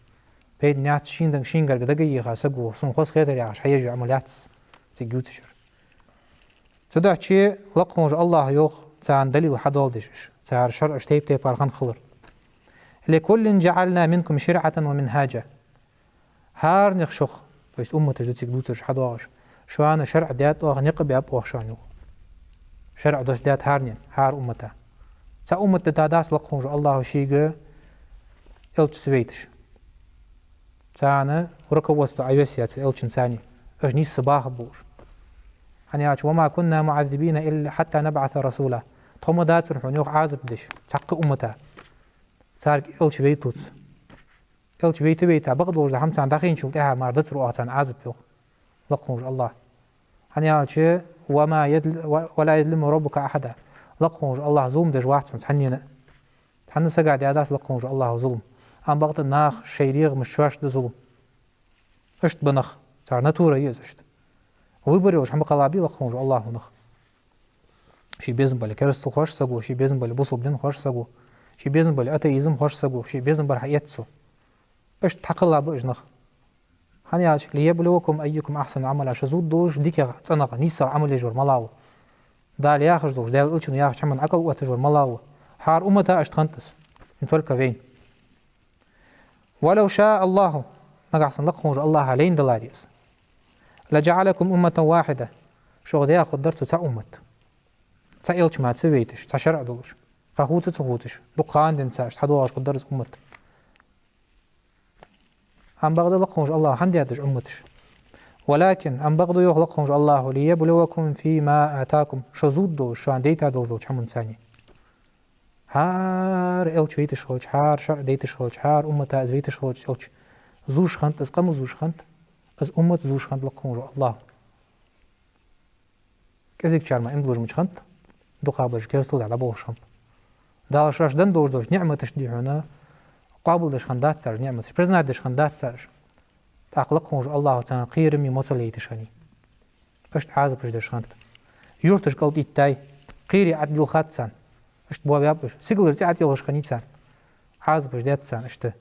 بيد نيات شينجر دقي خاسقو سون خاص خيتر يعش حيجو عمليات تجر تدع شيء لقمج الله يوخ تان دليل حدول دشش تار شرع تيب أرخان خلر لكل جعلنا منكم شرعة ومنهاجا هار نخشخ تويس أمة تجدسك دوتش حدواش شوانا شرع ديات واغ نقب ياب واغ شانيوخ شرع دوس ديات هارنين هار أمتا تا أمة تتاداس لقمج الله شيغ إلش سويتش تانا وركو وستو عيوسيات إلش انساني أجنيس صباح بوش هنياش وما كنا معذبين إلا حتى نبعث رسولا تهم دات رحونيوخ عازب دش تحق أمتا تارك إلش ويتوتس إلش ويتا بغضوش ده همتان داخين شلتها ماردت رؤاتان عازب يوخ لقمج الله هنياش ولا يظلم ربك أحدا لقمج الله ظلم دج واحد تحنينا تحن سقع ديادات لقمج الله ظلم أم بغض الناخ شيريغ مشواش ده ظلم اشت بنخ صار نتورة يز اشت ويبريوش هم قلابي لقمج الله نخ شي بيزن بالي كرستو خوش سقو شي بيزن بالي بوصل دين خوش سقو شي بيزن بالي أتيزم خوش سقو شي بيزن بالي حياتسو اشت تحقلا بأج نخ هنياش ليبلوكم أيكم أحسن عملا شزود دوش ديكا تنقى نيسا عمل يجور ملاو دال ياخش دوش دال الچنو ياخش من عقل واتجور ملاو حار أمتا اشتخنتس نتولك فين ولو شاء الله نقعصن لقمج الله لين دلاريس لجعلكم أمة واحدة شو غدا ياخد درتو تا أمة تا إلش ما تسويتش تا شرع دولش فخوت تخوتش دقان دنساش تحدوغاش قدرس أمة أم بغض لقمج الله حندي هاتش أمتش ولكن أم بغض يوغ لقمج الله ليبلوكم فيما آتاكم شزود دوش شو عنديتا دوش حمون ثاني هار إلش ويتش خلش هار شرع ديتش خلش هار أمتا أزويتش خلش إلش زوش خنت از قم زوش خنت از أمت زوش خنت لقمج الله كذيك شارما إمبلوج مش خنت دقابج كيستل على بوش خنت دالش راش دن دوش نعمتش دي هنا قابل دش خندات سر نعمتش برزنا دش خندات سرش أقلقمج الله تعالى قيرمي مصليتش خني اشت عازبش دش خنت يورتش قلت إتاي قيري عدل خاتسان اشت بوابيابش سيقلر تعتي لغش خنيتسان عازبش ديتسان اشته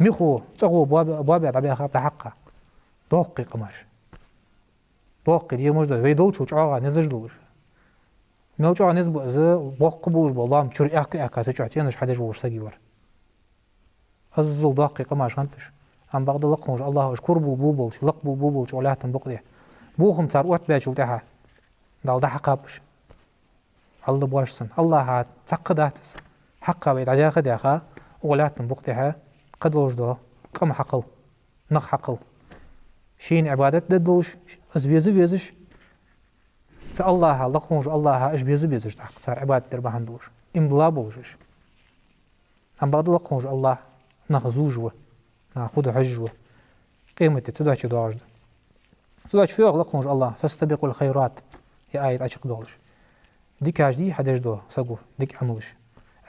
ميخو تقو بوابي عدبيا خاب حقا دوقي قماش دوقي دي مجد في دولش وچعاغا نزج دولش نوچعا نزبو از بوق بوش بالله چور اكا تچعتينش حدش وش ساقي ور أزل دوقي قماش خنتش أم بغض لقمج الله اشكر بوبولش لق بوبولش ولاتن بقدي بوخم تار وقت باجو تاها دال ده حقابش الله بواشسن الله تقداتس حقا بيت عجا خديخا ولاتن بقديها قد وجدو قم حقل نخ حقل شين عبادت ددوش از بيزش تا الله لقمج الله اش بيزش تحق صار عبادت در بهندوش امضلا بوجش أم بغض لقمج الله نخ زوجوه ناخذ حجوه قيمة تدعش دواجد تدعش فيه أغلقهم الله فاستبقوا الخيرات يا آية عشق دولش ديك عجدي حدش دو سقو ديك عملش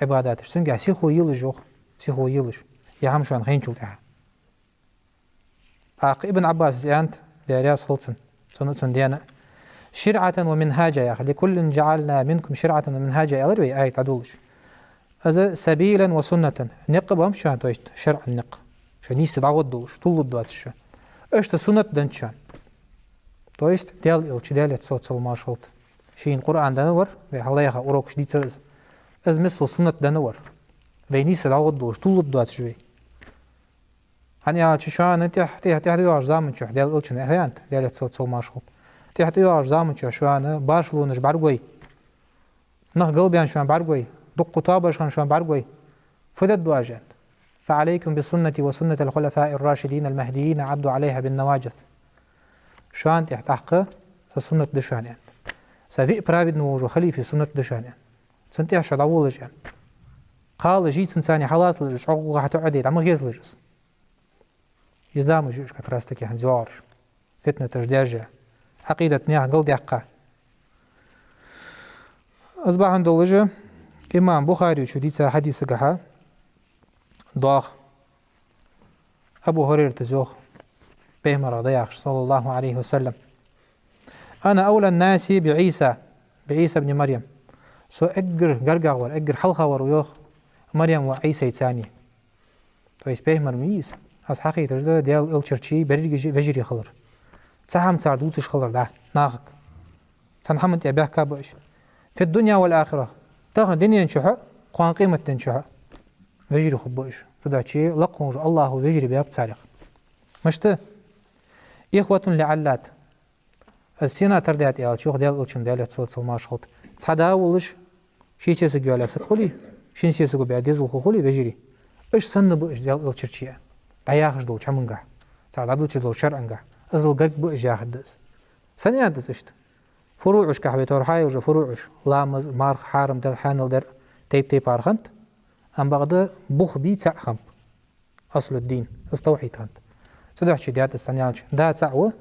عباداتش سنجع سيخو يلج سيخو يلج يا هم شو خين شو تاع ابن عباس زيانت دارياس خلصن سنة ديانا شرعة ومنهاجا يا أخي لكل جعلنا منكم شرعة ومنهاجا يا غير آية عدولش أذا سبيلا وسنة نقبهم شان تويشت شرع النق شان يستدعود دوش طول الدوات الشان اشت سنة دنشان تويشت ديال إلش ديال صوت سلما شلت شين قرآن دنور وحلايها أوروك شديد سرز از مثل سنة دنور ويني يستدعود دوش طول الدوات شوي هني شان انت تحت يواش زامن شو ديال إلش نهيانت ديال صوت سلما شلت تحت يواش زامن شو شان بارشلونش بعرقوي نخ قلبيان شان بعرقوي دق طابش شان بعرقوي فدد واجد فعليكم بسنتي وسنة الخلفاء الراشدين المهديين عدوا عليها بالنواجذ شان تحقق سنة دشان يعني سفي برابد نوجو خليفة سنة دشان يعني سنتي شد أول يعني قال جيت إنساني حلاس لجس عقوق حتعدي عم غيز لجس يزام جيش كراستك يعني زوارش فتنة تجداجة عقيدة نياه قلدي حقا أصبح عند اللجة إمام بخاري شديد حديث قحا ضاخ أبو هريرة زوخ بيهمر ضياخ صلى الله عليه وسلم أنا أولى الناس بعيسى بن مريم سو أجر قرقا ور أجر حلقة ور ويوخ مريم وعيسى ثاني تويس بيهمر ميس أس حقي تجد ديال الشرشي بريج فجري خلر تسحم تعدوتش خلر ده ناخك تنحمد أبيه كابوش في الدنيا والآخرة تاخد دنيا نشحة قوان قيمة نشحة فجري خبوش تدع شيء لقهم الله فجري بياب تاريخ مشت إخوة لعلات السنة ترديات إيال شوخ ديال الشن ديال صوت سلما شلت تحداولش شي سيسقو على سرخولي شين سيسقو بعديز الخولي فجري إيش سنبو إيش ديال الشرشية عياخش دو شمنقع تعدادو تشدو شرعنقع أزل قرق بو إيش ياخدس سنيات دس إشت فروعش كحبيتور حاي وجا فروعش لامز مارخ حارم در حانل در تيب أرخنت أم بغدا بوخ بي تسعخم أصل الدين استوحيت هند سدحش ديات السنيانش دا تسعوه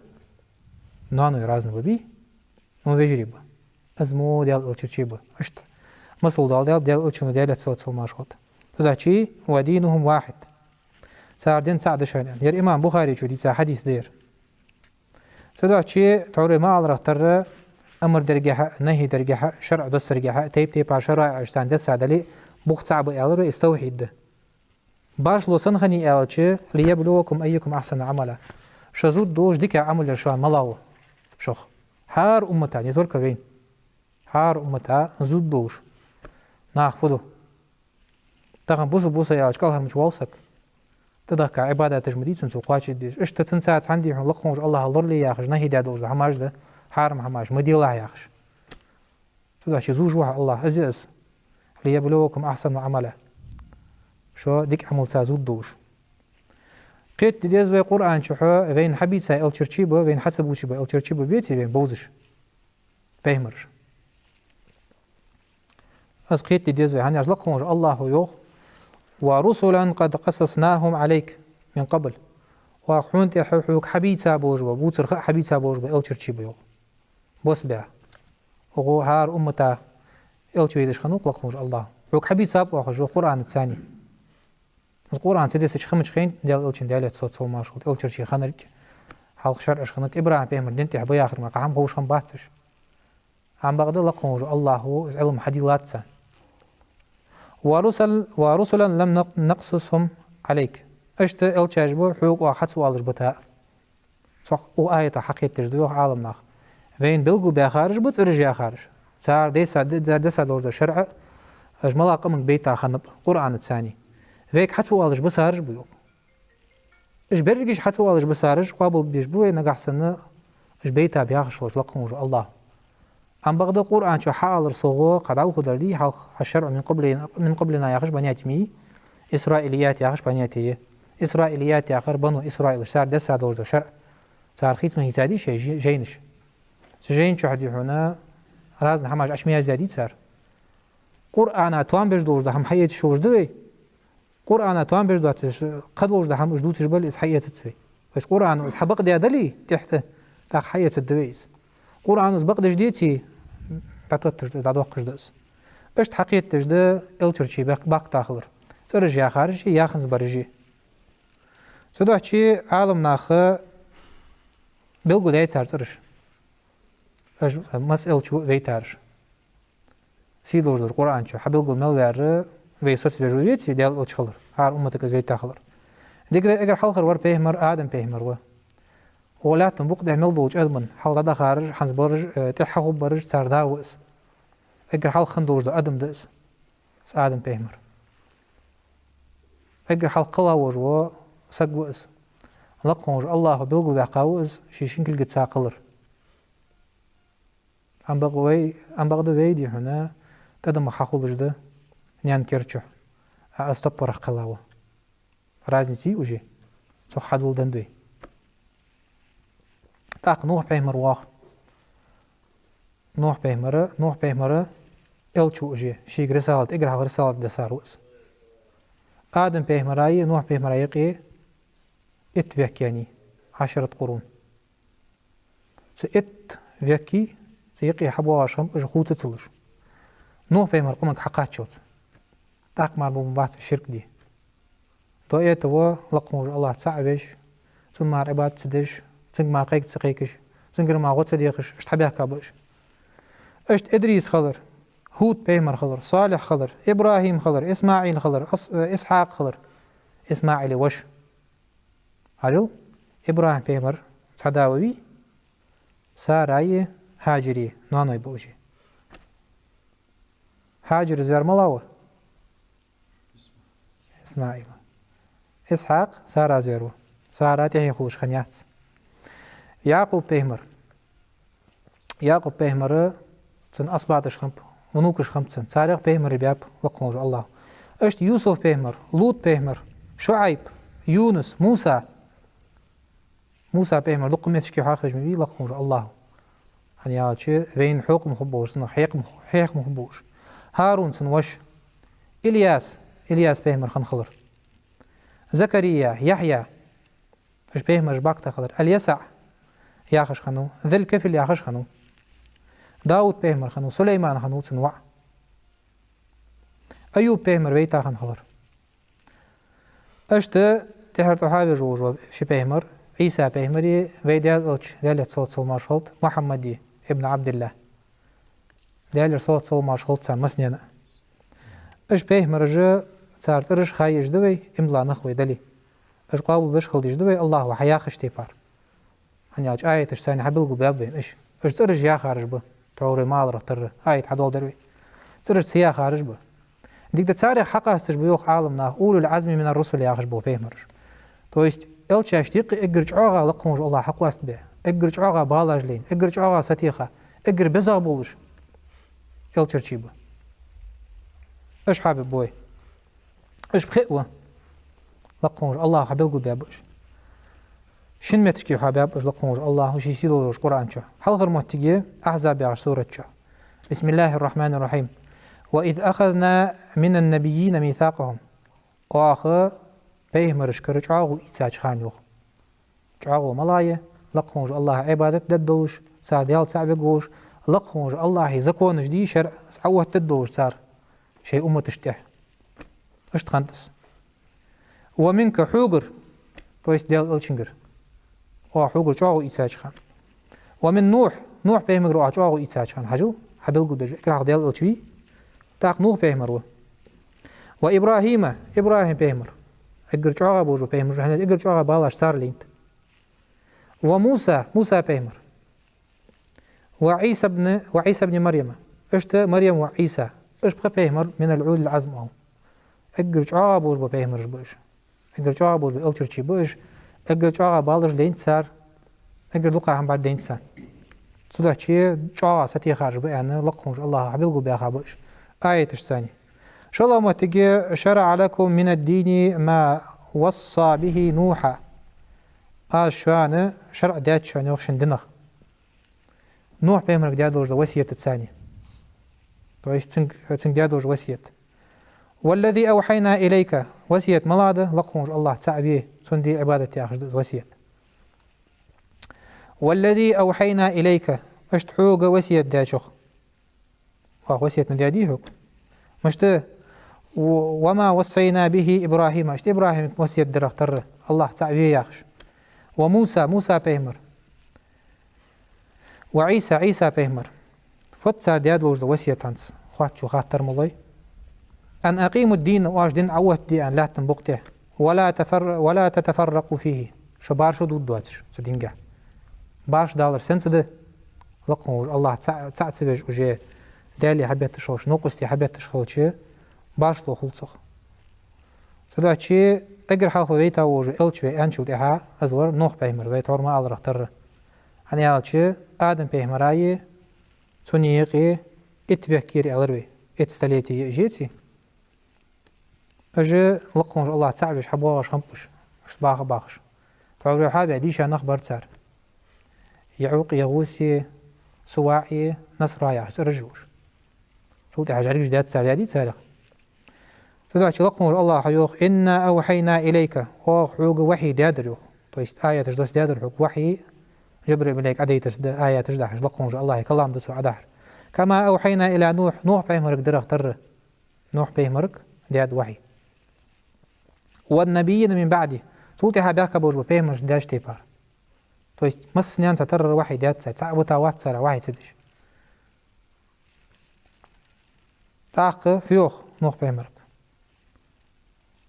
نانو يرازن ببي نو بيجري با أزمو ديال الشرشي با اشت مصل ديال الشنو ديال صوت سلماشخوت سدحشي ودينهم واحد سار دين سعد شان ديال إمام بخاري شو دي حديث دير سدحشي تعوري ما على رختر أمر درجها نهي درجها شرع دس درجها تيب عشرة أجتان دس عدلي بوخ صعب يالر استوحيد باش لو سنخني يالشي ليبلوكم أيكم أحسن عملا شزود دوش ديك عمل شان ملاو شخ هار أمتا نتورك وين هار أمتا زود دوش ناخفضو تاخن بوس يالش كالها مش والسك تدك عبادة تجمديد سنسو قواتش ديش اش تتنسات عندي حن لقخونج الله الله لي ياخش نهي دادوش حماش ده حارم حماش مدي الله ياخش تدع شي زوج واحد الله أزيز ليبلوكم أحسن عملا شو ديك عمل سازود دوش قيت ديز وي قرآن شحو وين حبيت سا الشرشيبو وين حسبو شبا الشرشيبو بيتي وين بوزش بيهمرش أز قيت ديز وي هاني أجلقهم الله يوخ ورسلا قد قصصناهم عليك من قبل وحونت حوك حبيت سا بوجبا بوتر حبيت سا بوجبا الشرشيبو يوخ بوس بيع وغو هار أمتا الشويدش خنوق لقهم الله حوك حبيت سا بوجبا قرآن الثاني القرآن سيدس خمش خين ديال الشن ديال صوت سلما شغل الشرشي خنرج حلق شرع خنك إبراهيم بيمر دنتي حبي آخر ما قام هوش هم باتش عم بغد لقهم الله هو علم حديلات سان ورسلا لم نقصصهم عليك اشت الشاجبو حقوق واحد سوالش بتاع صح وآية حقيقة تجدوه عالمنا وين بلغو بخارج بترجع خارج صار ديسا دور شرع اجمل قمن بيتا خنب قرآن الثاني ويك حتوالش بسارج بيو اش برجش حتوالش بسارج قابل بيجبوه نقحسن اش بيتا بياخش وش لقهم الله ام بغدا قرآن شو حال رسوغو قد عوخو دردي حال الشرع من قبلنا ياخش بنياتمي إسرائيليات ياخش بنياتي إسرائيليات ياخر بنو إسرائيل صار دسا دور شرع صار خيت ما هيتادي شي جينش سجين شو حدي هنا رازن حماش اشميا زادي صار قرآن توان بيج دور هم حيت شوش دوي قرآن توان بيش دواتش قد وجد هم جدوتش بل إس حية تسوي بس قرآن إس حبق دي دلي تحت تاق حية الدويس قرآن إس بق دجديتي تعتوتش تعدوقش دس اشت حقيقة تجد إلترشي باق تاخلر ترج يا خارج يا خنز برجي سدوحشي عالم ناخ بلغو دايت سار ترج مسئل شو ويتارج سيدوش در قرآن شو حبلغو ملوار ويسوت وجوديتي ديال الشخلر هار أمتك زويت تاخلر ديك اگر حلخر ور بيهمر آدم بيهمر و ولاتن بوق ده ملوج أدمن حل دا خارج حنز برج تحخو برج سار داوس اگر حل خندوش دا أدم دس آدم بيهمر اگر حل قلاوج و سقوس لقوج الله بلغو داقاوس شيشين كل قد ساقلر أم بغدو ويدي هنا تدم حخولج ده نيان كيرچو استبر قلاوه رازنتي وجي سو حدول دندوي تاق نوح بيهمر واخ نوح بيهمر الچو وجي شي رسالة اقرا رسالة دساروس آدم بيهمراي نوح بيهمراي قي اتفيك يعني 10 قرون ات فيكي سيقي حبوا عشم اجخوت تلش نوح بيهمر قمك حقات شوت تاق مع بمبات الشرك دي دوئيت و لقموج الله تسعبش ثم مع عباد تدش ثم مع قيك تسقيكش ثم مع غوت صديقش اشتحبيها كابش اشت ادريس خضر هود بيهمر خضر صالح خضر ابراهيم خضر اسماعيل خضر اسحاق خضر اسماعيل وش عجل ابراهيم بيهمر صداوي ساراي هاجري نانوي بوجي هاجر زيار ملاوه اسماعيل اسحاق سارا زيرو سارا تهي خلوش خنيات يعقوب بيهمر تن أصبعتش خمب ونوكش خمسن سارق بيهمر بياب لقموج الله اشت يوسف بيهمر لوط بيهمر شعيب يونس موسى بيهمر لقمتش كي حاخج مبي لقموج الله يعني هاتشي وين حوق مخبوش سنو حيق مخبوش هارون سنوش إلياس بيهمر خنخلر زكريا يحيى اش بيهمر باقتا خلر اليسع ياخش خنو ذي الكفل ياخش خنو داود بيهمر خنو سليمان خنو سنوع أيوب بيهمر بيتا خنخلر اشت تحر تحاوي جوجو شي بيهمر عيسى بيهمري ويدال دالت صوت صلما شلط محمدي ابن عبد الله دالت صوت صلما شلط سان مسنينا اش بيهمر جا صار ترش خايش دوي املا نخوي دلي اش قابل بش خلديش دوي الله وحيا خشتي بار هني اج آية ثاني حبل قباب وين اش ترش يا خارج به تعوري مال تر آية حدول دروي ترش سيا خارج به ديك تصاري حقا استجبيوخ عالمنا اولو العزم من الرسل يا خشبو بيهمرش تو است الچاش ديق اجرج عوغا لقموج الله حق واست به اجرج عوغا بالاجلين اجرج عوغا ستيخه اجر بزا بولش الچرچيبه اش حابب بوي اش بخئوه لقموج الله حبل قبابش شن متشكي حباب اش لقموج الله وشي سيدوش قرآن شو حلغر موتيجي احزاب يا سورة شو بسم الله الرحمن الرحيم وإذ أخذنا من النبيين ميثاقهم وآخر بيهمرش كرج عاغو إيتاج خانيوخ عاغو ملايه لقموج الله عبادة ددوش صار ديال سعبقوش لقموج الله زكونش دي شرع سعوه ددوش صار شيء أمة تشتح اش تخنتس ومنك حوغر تويس ديال الشنجر حوغر عاغو إيتاج خان ومن نوح بيهمر عاغو إيتاج خان حجو حبلقو بجو اكراغ ديال الشوي تاق نوح بيهمر وإبراهيم بيهمر اگر چاغا بوجو بيهمر هنا اگر چاغا بالاش صار لينت وموسى بيهمر وعيسى ابن مريم اشت مريم وعيسى اش بقى بيهمر من العود العزم او اگر چاغا بوجو بيهمر بوش اگر چاغا بوجو الچرچي بوش اگر چاغا بالاش لينت صار اگر دوقا هم بعد لينت صار سودا چي چاغا ستي خارج بيان لقموش الله حبلغو بياخا بوش آية الثانية شاء الله متجي شرع لكم من الدين ما وصى به نوحا شان شرع دات شان يوخشن دنخ نوح بيمرك دادوج وصية الثانية تويش تنك دادوج وصية والذي أوحينا إليك وسيت ملادة لقموش الله تعبيه سندي عبادتي آخر وسيت. والذي أوحينا إليك أشت حوق وسيت داشخ وسيت من دياديهك مشت وما وصينا به إبراهيم أشت إبراهيم وسيت درختر الله تعبيه ياخش. وموسى بيمر وعيسى بيمر فتسار ديادلوج وسيت هانس خوات شو خاطر مولي أن أقيموا الدين واش دين عوت دي أن لا تنبقته ولا تتفرقوا فيه شو بارشو دود دواتش سدينجا باش دالر سنسده لقموش الله تعتبج وجه دالي حبيت شوش نقصتي حبيت شخلشي باش لو خلصخ سداتشي اگر حالف ويتا وجه الچوي انشو دها ازور نوح بيمر ويت ور ما الرختر اني هالچي ادم بيمراي سنيقي اتفكير الروي اتستليتي جيتي اجي لقموش الله تعبج حبواش همبش باخش تعرف حابي عديش انا خبرت صار يعوق يغوسي سواعي نصرايا رجوش صوتي حاجة جداد سالي سالخ تدعش لقمه الله حيوخ إنا أوحينا إليك حوق وحي دادريوخ تويست آية تجدس دادر وحي جبر إليك عدي تجد آية تجدح لقمه الله كلام دسو عدحر كما أوحينا إلى نوح بيهمرك درخ تر نوح بيهمرك داد وحي والنبيين من بعده صوتي حباك بوجب بيهمرك داش تيبار تويست مس نيان ستر وحي داد سعبتا وات سر وحي تدش تاق فيوخ نوح بيهمرك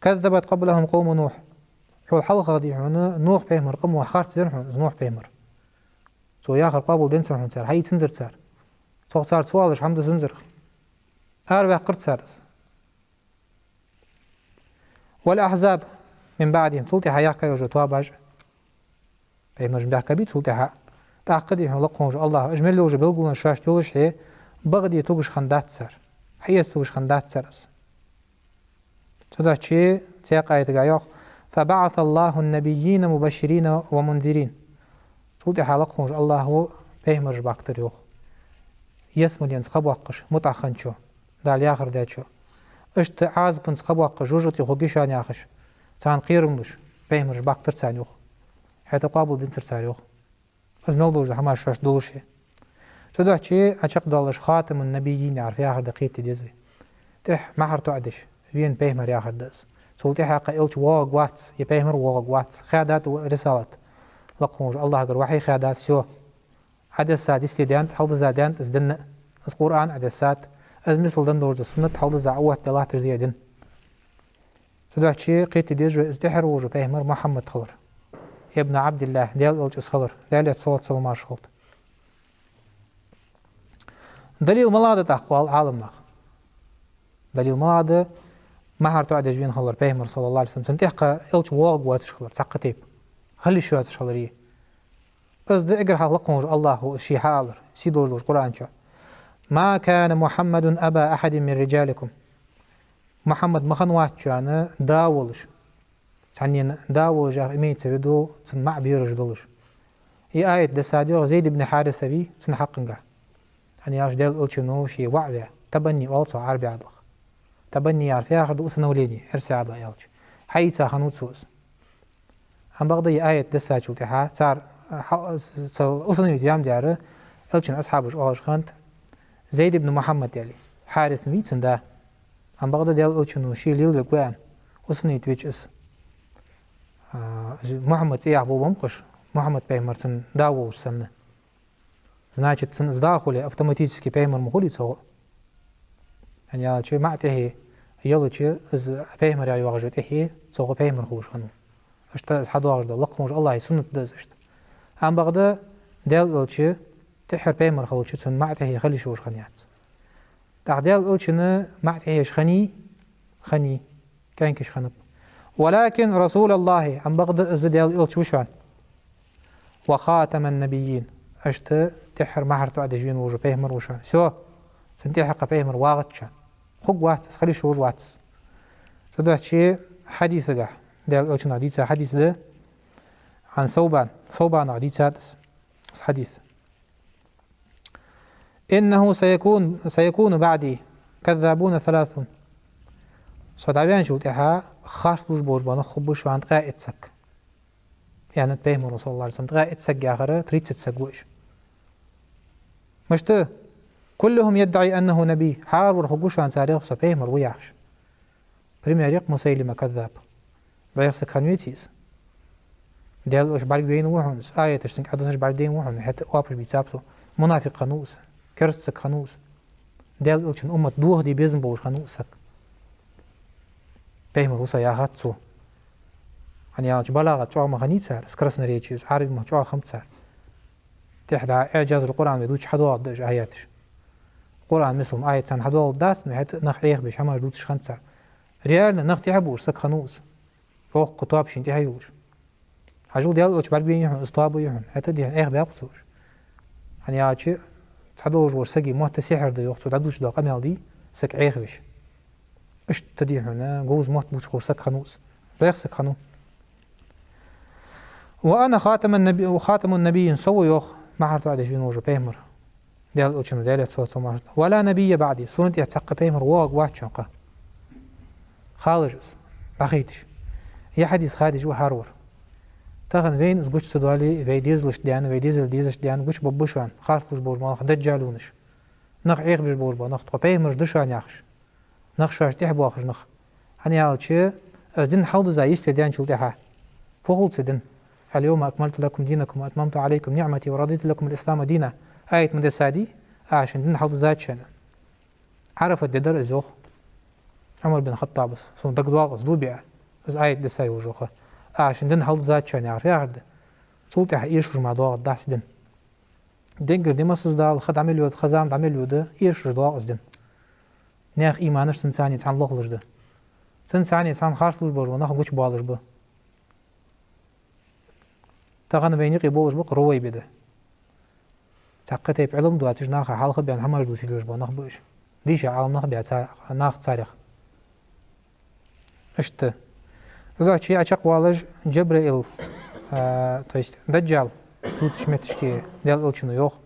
كذبت قبلهم قوم نوح حول حلقة دي نوح بيهمر قم وحارت زرحون نوح بيهمر سو ياخر قابل دين سرحون سار هاي تنزر سار سو صار سوالش حمد سنزر أربع قرد سارس والأحزاب من بعدهم سلطي حياك يوجو تواباج بيهمر جمباك كبيت سلطي حا تعقدي حول لقهم الله أجمل لوجو بلقلنا الشاش تولش هي بغدي توقش خندات سار حيث توقش خندات سارس تدعشي سياق آية قايوخ فبعث الله النبيين مبشرين ومنذرين تقول حالقهم الله هو بيهمر باكتر يوخ يسمل ينسخب وقش متعخنشو دال ياخر داتشو اشت عازب نسخب وقش جوجت يخوكيشان ياخش تان قيرملش بيهمر باكتر تان يوخ حيث قابل دينتر تان يوخ ازمل دوش حما شاش دولشي تدعشي اشق دالش خاتم النبيين يعرف ياخر دقيقة ديزي تح محر تعدش فين بيهمر ياخر داز سولتي حق إلش واق وات يبيهمر واق وات خادات ورسالت لقموش الله قر وحي خادات سو عدسات استدانت حلد زادانت ازدن از قرآن عدسات از مثل دن دورز سنت حلد زعوات دلاه تجديدن تدعشي قيت ديجو ازدحر وجو بيهمر محمد خلر ابن عبد الله ديال إلش اسخلر ديال صلاة سلمان شخلت دليل ملادة أقوال عالم لغ دليل ملادة ما هرتو عدا جوين خلر بيهمر صلى الله عليه وسلم سنتحقا إلش واق واتش خلر تقتيب خلي شو هاتش خلريه بس ده اقرأ لقمه الله الشي حاضر سيدور لوش قرآن شو ما كان محمد أبا أحد من رجالكم محمد مخنوات شانا داولش يعني داول جار إميت سبيدو سن مع بيرج دولش هي آية دساديو زيد بن حارثة بي سن حقنقا يعني اش ديل قلتشنو شي وعبع تبني والصو عربي عدلق تبني يعرف ياخد أسنا وليدي إرسي عدلق يالج حيثا خنوت سوس هم بغضي آية دساديو تحا صار أسنا يتيام دياره قلتشن أصحابش أولش خانت زيد بن محمد يالي حارث ميتسن دا هم بغضي ديال قلتشنو شي ليل بقوان أسنا يتويج اس محمد إيه أبو بمقش محمد بيمر سن داوش سنة значит سن сдахули автоматически пеймер мухули цо يعني شيء ما تهي يلا شيء از пеймер يا واجد تهي цо пеймер خلوش خنو اشتا حد واجد لقمش الله يسنت دزشت هم بغدا دل شيء تحر пеймер خلوش سن ما تهي خلي شوش خنيات تعدل قلشنا ما تهيش خني كان كش خنب ولكن رسول الله هم بغدا زدل الشوشان وخاتم النبيين اشت تحر مهر تعد جين وجو بيهمر وشان سو سنتي حق بيهمر واغتشان خوق واتس خلي شور واتس صدق شيء حديث ده ده الوجه حديث حديث ده عن ثوبان حديث هذا حديث إنه سيكون بعدي كذابون ثلاثون صدابيان شو تها خاص لوش بوش بانا خب بوش وان تغا اتسك يعني بيهمر صلى الله عليه وسلم تغا اتسك يا آخر تريد تتسقوش مشت كلهم يدعي أنه نبي حار ورخوش عن تاريخ سبيهمر ويعش بريميريق مسيلمة كذاب بيخس كانويتيز ديال اش بعدين وحنس آية تشتنك عدوش بعدين وحن حتى وابش بيتابسو منافق خنوس كرستك خنوس ديال اوشن أمة دوه دي بيزن بوش خنوسك بيهمر وصا يا هاتسو يعني ياج بلاغة شو ما خنيت سار سكرسنا ريتشيز عارف ما شو خمت سار تحدى إعجاز القرآن بدوش حدوا عدش آياتش القرآن مثل آية سان حدوا عداس نهت نخيخ بيش هما دوتش خمت سار ريالنا نختي حبوش سك خنوس روح قطاب شنتي هيوش حاجو ديال اوش بعدين يحن اسطابو يحن حتى دي اخ بيابسوش يعني ياچ تحدوش ورسقي مو تسحر دي وقت تعدوش دو قمال دي سك ايخش اش تدي هنا جوز مو تبوش ورسق خنوس بيرسق خنو وانا خاتم النبي وخاتم النبي سوى يوخ ما حرتو عاد جين وجو بيمر ديال اوش ديال صوت ولا نبي بعدي سنت يتق بيمر واق واتشقه خالجس اخيتش يا حديث خادج وهارور تاخن وين زوج سدوالي في ديزلش ديان في ديزل ديزش ديان وش ببشان خاص وش بوج ما دجالونش نخ عيق بش بوج نخ طبي مش دشان ياخش نخ شاش تحب واخش نخ هني هالشي زين حوض زي يستديان شو تها فقلت سدن اليوم اكملت لكم دينكم واتممت عليكم نعمتي ورضيت لكم الاسلام دينا آية من السادي عشان دين حوض زاد شان عرف الددر ازوخ عمر بن الخطاب بس صون دق دواغس روبيع بس آية دساي وجوخه عشان دين حل زاد شان يعرف يعرض صوت يعيش مع دواغ الدحس دين دينجر دي مسز دال خد عمل يود خزام عمل يود يش دواغ دين ناخ إيمانش سنساني تان لغلش ده سنساني تان خارج لوش بور وناخ وش بالش به تاخن بيني بولش بق روي بده تاقتي بعلم دواتش ناخ حلقة بين هماش دوشي لوش بو ناخ بوش ديش عالم ناخ بيع ناخ تاريخ اشت زاد شيء أشق والج جبريل تويست دجال دوت شمتش كي ديال ألشنو يوخ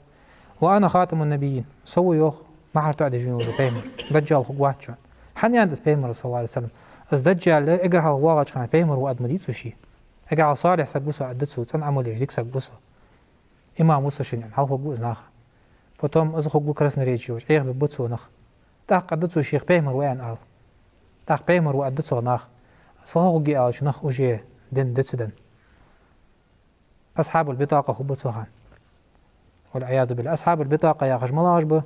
وأنا خاتم النبيين سوي يوخ ما حرتو عد جنود بيمر دجال خواتشان حني عند بيمر صلى الله عليه وسلم از دجال اجر هالواقع كان بيمر وقد مديت شيء اجر صالح سقوسا عدتسو تن عمل يجيك سقوسا إمام وسشين هل هو جوز ناخ فتوم از خو كرس نريجيوش ايه ببوتسو ناخ تاق قدتسو شيخ بيمر وين قال تاق بيمر وقدتسو ناخ فهوجي آج نخ وجي دن دتسدن أصحاب البطاقة خبطوهان والعياذ بالله أصحاب البطاقة يا خش ملاج به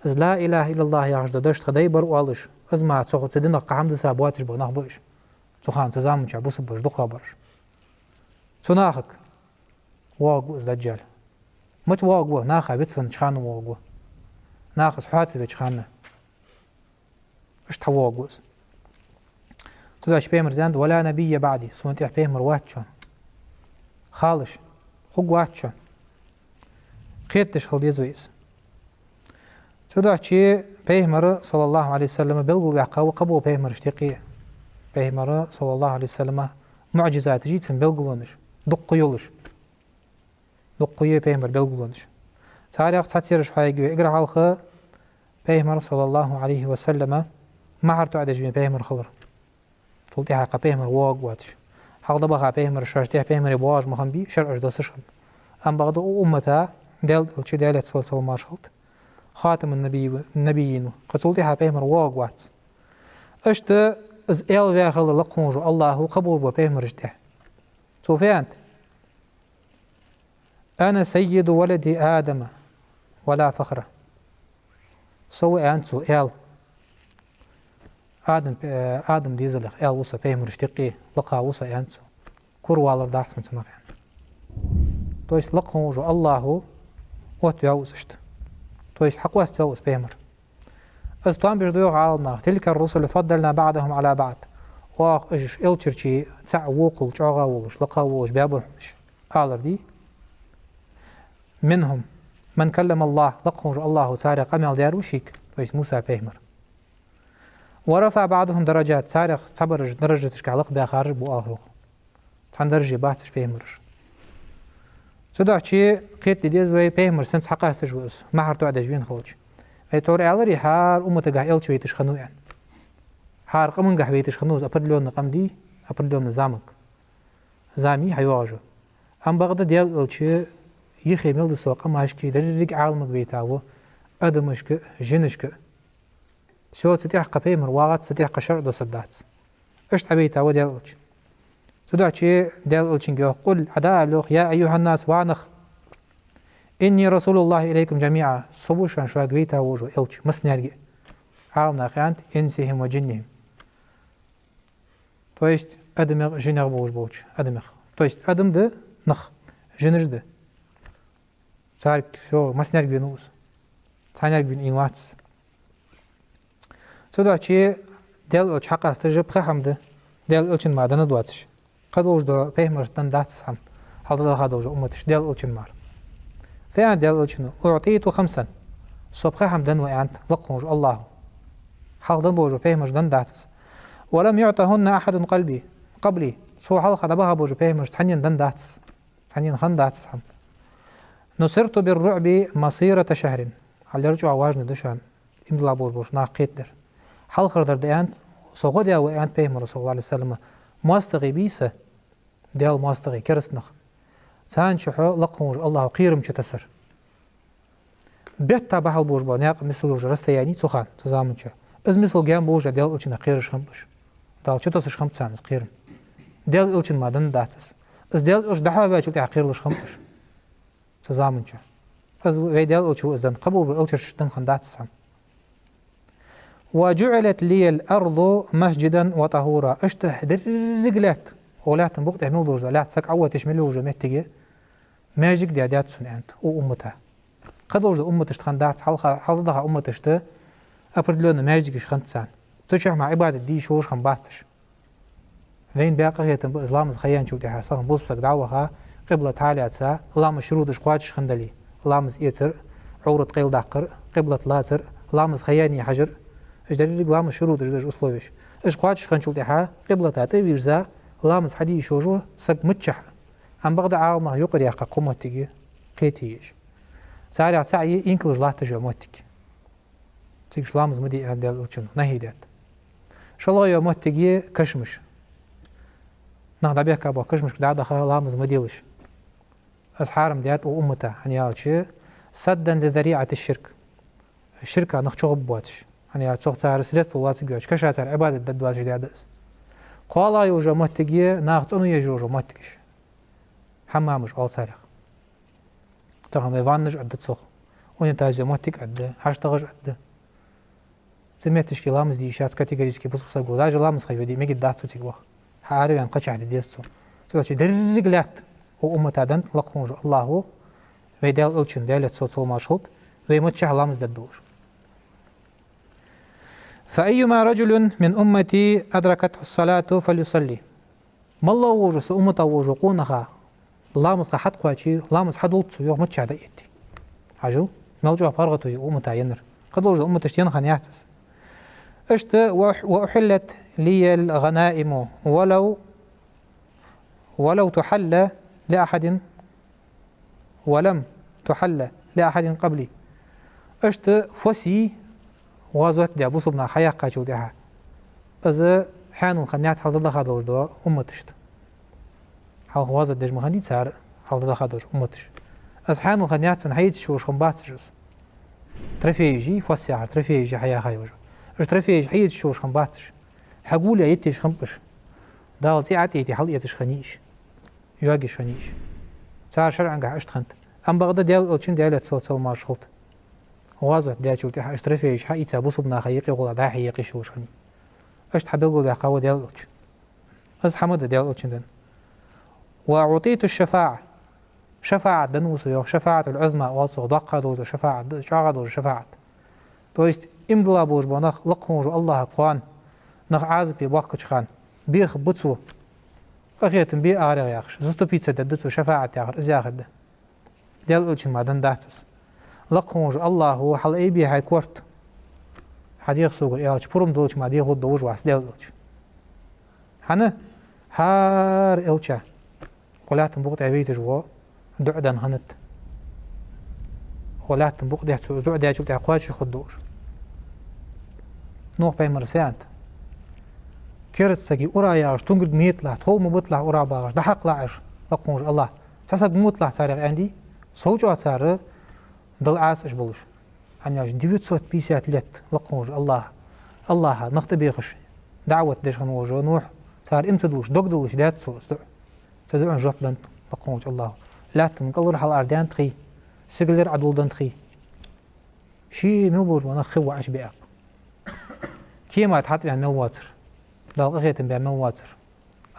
إز لا إله إلا الله يا خش دشت خديبر والش إز ما تسوق تدنا قحمد سابواتش بنخ بوش تخان تزامن شعبوس برش دقة برش تناخك واقو إز دجال مت واقو ناخا بيتفن شخان واقو ناخس حاتي بيشخانه إش تواقو تداش بيمر زاند ولا نبي بعدي سونتي بيمر واتشون خالش خوق واتشون قيتش خل يزويس تداش بيمر صلى الله عليه وسلم بلغو يعقاو قبو بيمر اشتقيه بيمر صلى الله عليه وسلم معجزات جيتن بلغلونش دق يولش دق بيمر بلغلونش تاريخ تاتيرش حاجه اقرا حلقه بيمر صلى الله عليه وسلم ما عرفتو عدج بيمر خضر تلتي حقا بيهمر واق واتش حق دبقا بيهمر شرطيه بيهمر بواج مخن بي شرع داسش ام بغدو امتا ديال الشي ديالت صلى مارشالت خاتم النبيين قتلتي بيهمر واق واتس اشت از ال فيخل لقونجو الله قبول بيهمر جته سوفيانت انا سيد ولد ادم ولا فخر سوى انتو ال آدم ديزل إل وصا بيمر اشتقي لقا وصا أنسو كور والر داحس من سمقين تويس لقهم وجو الله واتوعوز اشت تويس حق واتوعوز بيمر استوان بجدوغ عالمنا تلك الرسل فضلنا بعضهم على بعض واخ اجش إلتشرشي تسع ووقل جوغا ووش لقا ووش بيابرحمش آلر دي منهم من كلم الله لقهم وجو الله ساري قميل ديار وشيك تويس موسى بيمر ورفع بعضهم درجات سارق صبر درجة تشكالق بها خارج بو تان درجة باهتش بيمرش سدع شي قيت دي زوي بيمر سنس حقا استجوز ما حرتو عدا جوين خلوش اي تور الري حار امتا قا إلتشوي تشخنو يعني حارق من قحويتش خنوز أبردلون نقمدي أبردلون نزامك زامي حيواجه أم بغدا ديال الشي يخي ميل السوق أما هشكي دريق عالمك بيتاو أدمشك جنشك شو تتيح قبي مرواغات تتيح قشر دو صدات اشت عبيتاو ديال الشي تدعشي ديال الشي قل عدالوخ يا أيها الناس وعنخ إني رسول الله إليكم جميعا صبوشان شو أقويتا وجو إلش مسنرجي عالمنا خيانت إنسهم وجنهم تويست أدمغ جنغ بوج أدمغ تويست أدم ده نخ جنج ده صارك شو مسنرجي نوس صانرجي إنواتس تدعشي ديال الش حقا استجب خهم ده ديال الشن ما دنا دواتش قد وجدو بهمرتن داتس هم هذا هذا وجو أمتش ديال الشن مار فيان ديال الشنو أعطيت 5 صبخة حمدن وأنت لقوج الله حالدن بوجو بهمش دن داتس ولم يعطهن أحد قبلي سو حال خدبها بوجو بهمش تحنين دن داتس تحنين خن داتس هم نصرت بالرعب مصيرة شهر على رجوع واجن دشان إمدلا بوش ناقيت در حال خردر ديانت سو غديا وأنت بهم رسول الله عليه وسلم مواستغي بيسة ديال مواستغي كرسنخ سان شحو لقوج الله قيرم تسر بيتا بحال بوج بانياق مثل وج رسته يعني سخان تزامنچا از مثل جام بوج ديال الچن قيرش خمبش دال چتوسش خمت سانس قيرم ديال الچن مادن داتس از ديال اش دحوا باچو تاع قيرلش خمبش تزامنچا از وي ديال الچو ازن قبول الچش تن خنداتس وجعلت لي الارض مسجدا وطهورا اشته درجلات ولات بوقت اعمل دوج لا تسك عوه تشمل وجه متجه ماجيك ديادات سنانت وامتها قد وجد امتش تخندات حلضها امتش ت ابردلون ماجيك خنت سان تشح مع عباده دي شوش خن باتش وين باقي يتم اسلام خيان شو دي حسن بوصك دعوها قبلة عالية سا اللهم شروطش قواتش خندلي اللهم يتر عورة قيل دقر قبلة لاتر اللهم خياني حجر اش دليل اللهم شروطش دج اسلوبش اش قواتش خن شو دي ها قبلة تاتي ويرزا اللهم حدي شوجو سق متشح ام بغدا عالم يقر يا قومتي قيتيش سارع سعي ينكلج لا تجمعتك تيجي لامز مدي عدل وشنو نهيدات شالله يا متجي كشمش نهض بيك ابو كشمش كدا دخل لامز مديلش اسحارم ديات وامته هنيالشي سدا لذريعه الشركه نخشغب بواتش هنيا تصوغ صار سلست والله تجوش كشات عباده ددواج ديادس قالا يوجا متجي ناخذ انو يجوجو متكش حمامش اول سارق تاهم يفانج عد تصوغ ونتاج متك عد هاشتغج عد سميتش كلامز دي شات كاتيجوريز كي بص غوداج لامز خيودي ميجي داتو تيغوا حاري ان قچ عد ديسو سوتشي درغلات وامتادن لقونج الله ويدال الچن دالت سوتسل مارشلت ويمتش لامز ددور فأيما رجل من أمتي أدركته الصلاة فليصلي ما الله وجس أمته وجقونها لامز حد قواتي لامز حدولت يوم متش عد يتي عجو نلجو فرغتو أمته ينر قد وجد أمتش ينخن يعتس اشت وأحلت لي الغنائم ولو تحل لأحد ولم تحل لأحد قبلي اشت فسي وازوت دي ابو صبنا حيا قاچو ديها از حان الخنيات حال الله هذا وجدوا امتشت حال غواز دج مهندي صار حال الله هذا امتش از حان الخنيات نحيت شو خمباتش ترفيجي فسيع ترفيجي حيا خيوج ترفيج حيت شو خمباتش حقول يتش خمبش دال تيعتي تي حل يتش خنيش يواجي خنيش صار شرعا قاع اشتخنت ام بغدا ديال الچن ديالت صوت مارشلت وازوح دياتشو تيح اشترفيش حقيقة بصبنا خيقي غولا دا حقيقي شوشخني اشت حبيبو دا قوة ديال الوش از حمد ديال الوش دن وأعطيت الشفاعة شفاعة دنوس يوخ شفاعة العظمى والصغ دقة دوز شفاعة شاغة دوز شفاعة تويست امدلا بوش بانخ لقهوش الله قوان نخ عازبي باقش خان بيخ بطسو أخيتن بي آريغ ياخش زستو بيتسا ددتسو شفاعة ياخر از ياخر ده ديال الوش ما دن داتس لقونج الله هو حل اي بي هاي كورت حديق سوق ياش بروم دوش ما دي غد دوش واس ديلش حنا هار الچا ولاتن بوقت عبيت جوا دعدن هنت ولاتن بوقت دعد يا جبت قواش خدوش نوح باي مرسانت كيرتسكي أوراياش تونجد ميتلا تقوم بطلع أورا باغش دحق لاعش لقونج الله تساق موتلا تاريخ عندي صوجو تسار دل عاس بولش هنياش 950 لت لقونج الله نخت بيخش دعوة ديش خنوجو نوح صار امتدلوش دقدلوش دات سوس تدعون جوب دنت لقونج الله لا تنقلر حال أردان تخي سجلر عدول دنت خي شي نبور ونخو عش بياب كيما تحط بها ملواتر دال غيتم بها ملواتر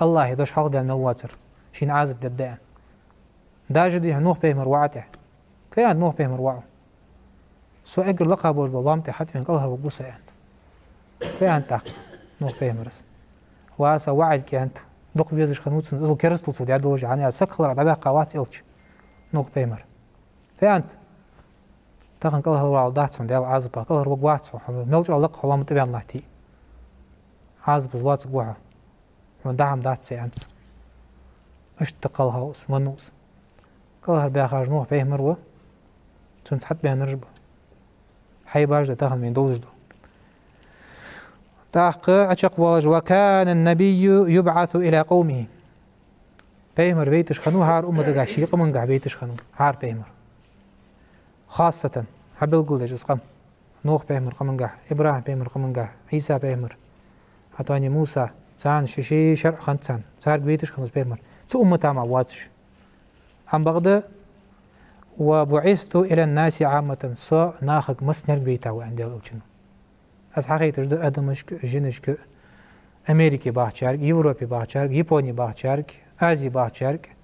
الله يدش حال دال ملواتر شين عازب ددان داجدي نوح بيمر وعته فيان نوح بيمر وعو سو اجر لقى بوش بلامتي حتى من قلها وقوسه يعني فيان تاق نوح بيمرس واسا وعد كانت دق بيزش خنوت ازل كرستل سو دي دوج يعني سكخلر دبا قوات الچ نوح بيمر فيانت تاقن قلها وعل داتسون ديال عازبا قلها وقواتسو نلج علق حلام تبيان لاتي عازب زوات قوها وندعم داتسي انت اشتقلها وس منوس قلها بيخاج نوح بيمر و تنت حد بها نرجبه حي باجدة تاخن من دوزدو تاق أشق واج وكان النبي يبعث إلى قومه بيمر بيتش خنو هار أمة قاشيق من قع بيتش خنو هار بيمر خاصة حبل قلدج اسقم نوح بيمر قمن قع إبراهيم بيمر قمن قع عيسى بيمر حتواني موسى سان ششي شرع خنتسان سار بيتش خنوز بيمر سو أمة مع واتش عم بغدا وبعثت إلى الناس عامة سو ناخق مسنر بيتاو عندي الأوشنو از حقیقت جد ادمشک جنشک امریکی باهچارک یوروپی باهچارک یپونی باهچارک آزی باهچارک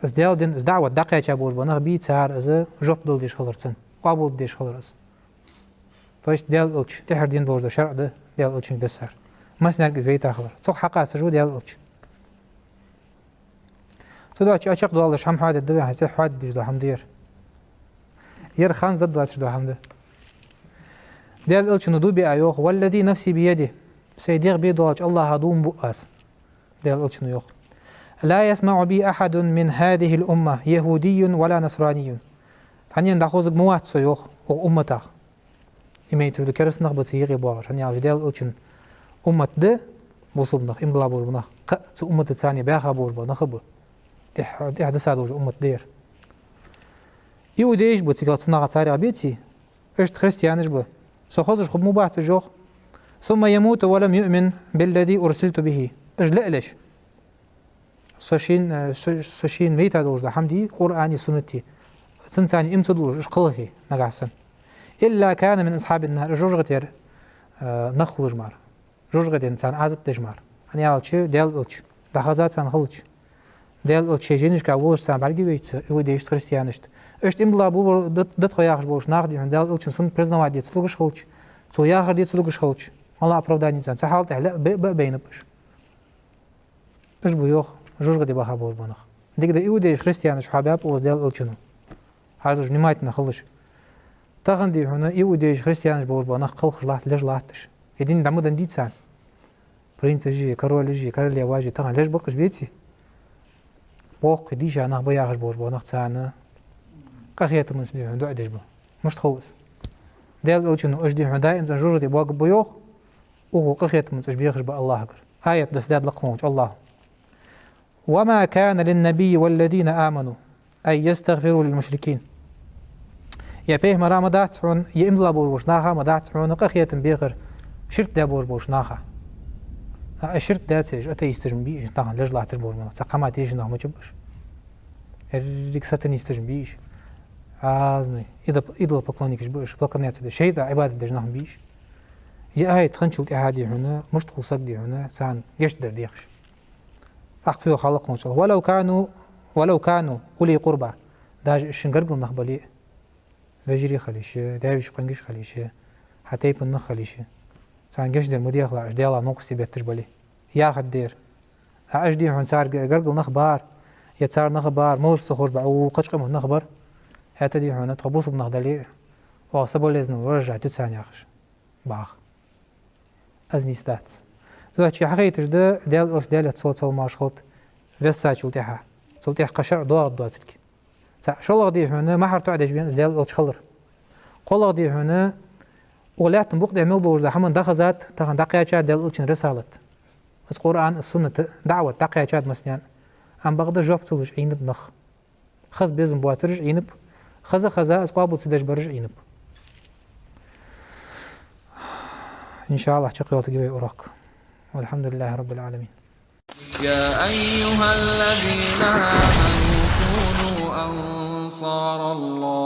از دیالدن از دعوت دقیقه چابور بناه بی تار از جوب دل دیش خلرتن قابل دیش خلرس فاش دیال الچ تهر دین دورز شرع ده دیال الچن دسر مسنر گزوی تاخلر صح حقا سجود دیال الچ صدق اشق دوالش هم حاد الدبي هسه حاد ديش دو حمدير ير خان زد دوالش دو حمده ديال الچنو دو بي ايوخ والذي نفسي بيده سيدير بيدوج الله هدوم بؤاس ديال الچنو يوخ لا يسمع بي احد من هذه الامه يهودي ولا نصراني ثانيا داخوزك موات سيوخ او امتا يميتو دو كرس نخبط يغي بواش ثانيا ديال الچن امت ده بوصبنخ امدلا بوربنخ ق سو امت ثانيه باخا بوربنخ خبو دي حدث هذا امت دير يوديش بوتيكال صناعه صاري بيتي اشت خريستيانش بو سخوزش خب مباحث الجوخ ثم يموت ولم يؤمن بالذي أرسلت به أجلألش سوشين ميتا دورز حمدي قرآني سنتي سنتاني امتدور اشقلخي نقعسن إلا كان من أصحاب النار جوجغتير نخلج مار جوجغتير إنسان عازب دجمار أنا يالتش ديال التش دخازات سان خلج ديال التش جينيش كاولش سان برجي بيت وديش خريستيانشت اشت املا بو دت خوياخش بوش ناخدي ديال التش سن بريزنواد دي تلوغش خلج سو ياخر دي تلوغش خلج الله أبروداني إنسان سحالت لا بين بش إيش بيوخ جوجغتي بخابور بنخ ديك ده يوديش خريستيانش حباب وزديال التشنو هذا نمايتنا خلش تاخندي هنا يوديش خريستيانش بور بنخ خلخ لات ليش لاتش يدين دمودن ديتسان برينس جي كارول جي كارل يواجي تاخن ليش بقش بيتي بوق ديش أنا بياخش بور بنخ تاعنا قخيت من سدي عنده عدش بو مش تخلص ديال التشنو إيش دي دائما جوجغتي باق بيوخ وقخيت من تشبيخش بالله أكبر آية دسداد لقموج الله وما كان للنبي والذين آمنوا أن يستغفروا للمشركين يا بيه مرا مداتعون يملا بوربوش ناخا مداتعون قخيت بيغر شرك دا بوربوش ناخا الشرك دا تيج أتا يستجم بيش ناخا لجلا تجبور منه تقاما تيج ناخا ما جبش الريك ساتن يستجم بيش آزني إذا بقلونيكش بيش بقلنيات دا شيء دا عبادة دا جناخا بيش يا هاي تخنشلت إحادي هنا مش تخلصك دي هنا سان يشدر ديخش أخفيه خلقهم إن شاء الله ولو كانوا أولي قربة داج الشنقرقل نخبلي فجري خليشه دايش قنقش خليشه حتى يبن نخ خليشه سان جش در مدي أخلا أجدي الله نوقستي بيتش بلي يا خدير أجدي هون صار قرقل نخبار يتصار نخبار موش سخور بأو قشقم نخبر هاتا دي هون تخبوص بنخدلي وصبوا لازم ورجع تتساني أخش باخ از نیستات زود چی حقیقتش ده دل صوت الماشخلت وساچول تها صوت قشر دواتك شلغ دي هنا ما حرتو عدج بين دل الخلر قلغ دي هنا ولات بوق دعمل دوز ده حمن دخزات تخن دقيقه دل الچن رسالت القرآن السنة دعوة تقيا شاد مسنيان أم بغدا جواب تولج عينب نخ خز بيزم بواترج عينب خزا أسقابو تدج برج عينب إن شاء الله شقي وتجيبي أوراق والحمد لله رب العالمين. يا أيها الذين آمنوا كونوا أنصار الله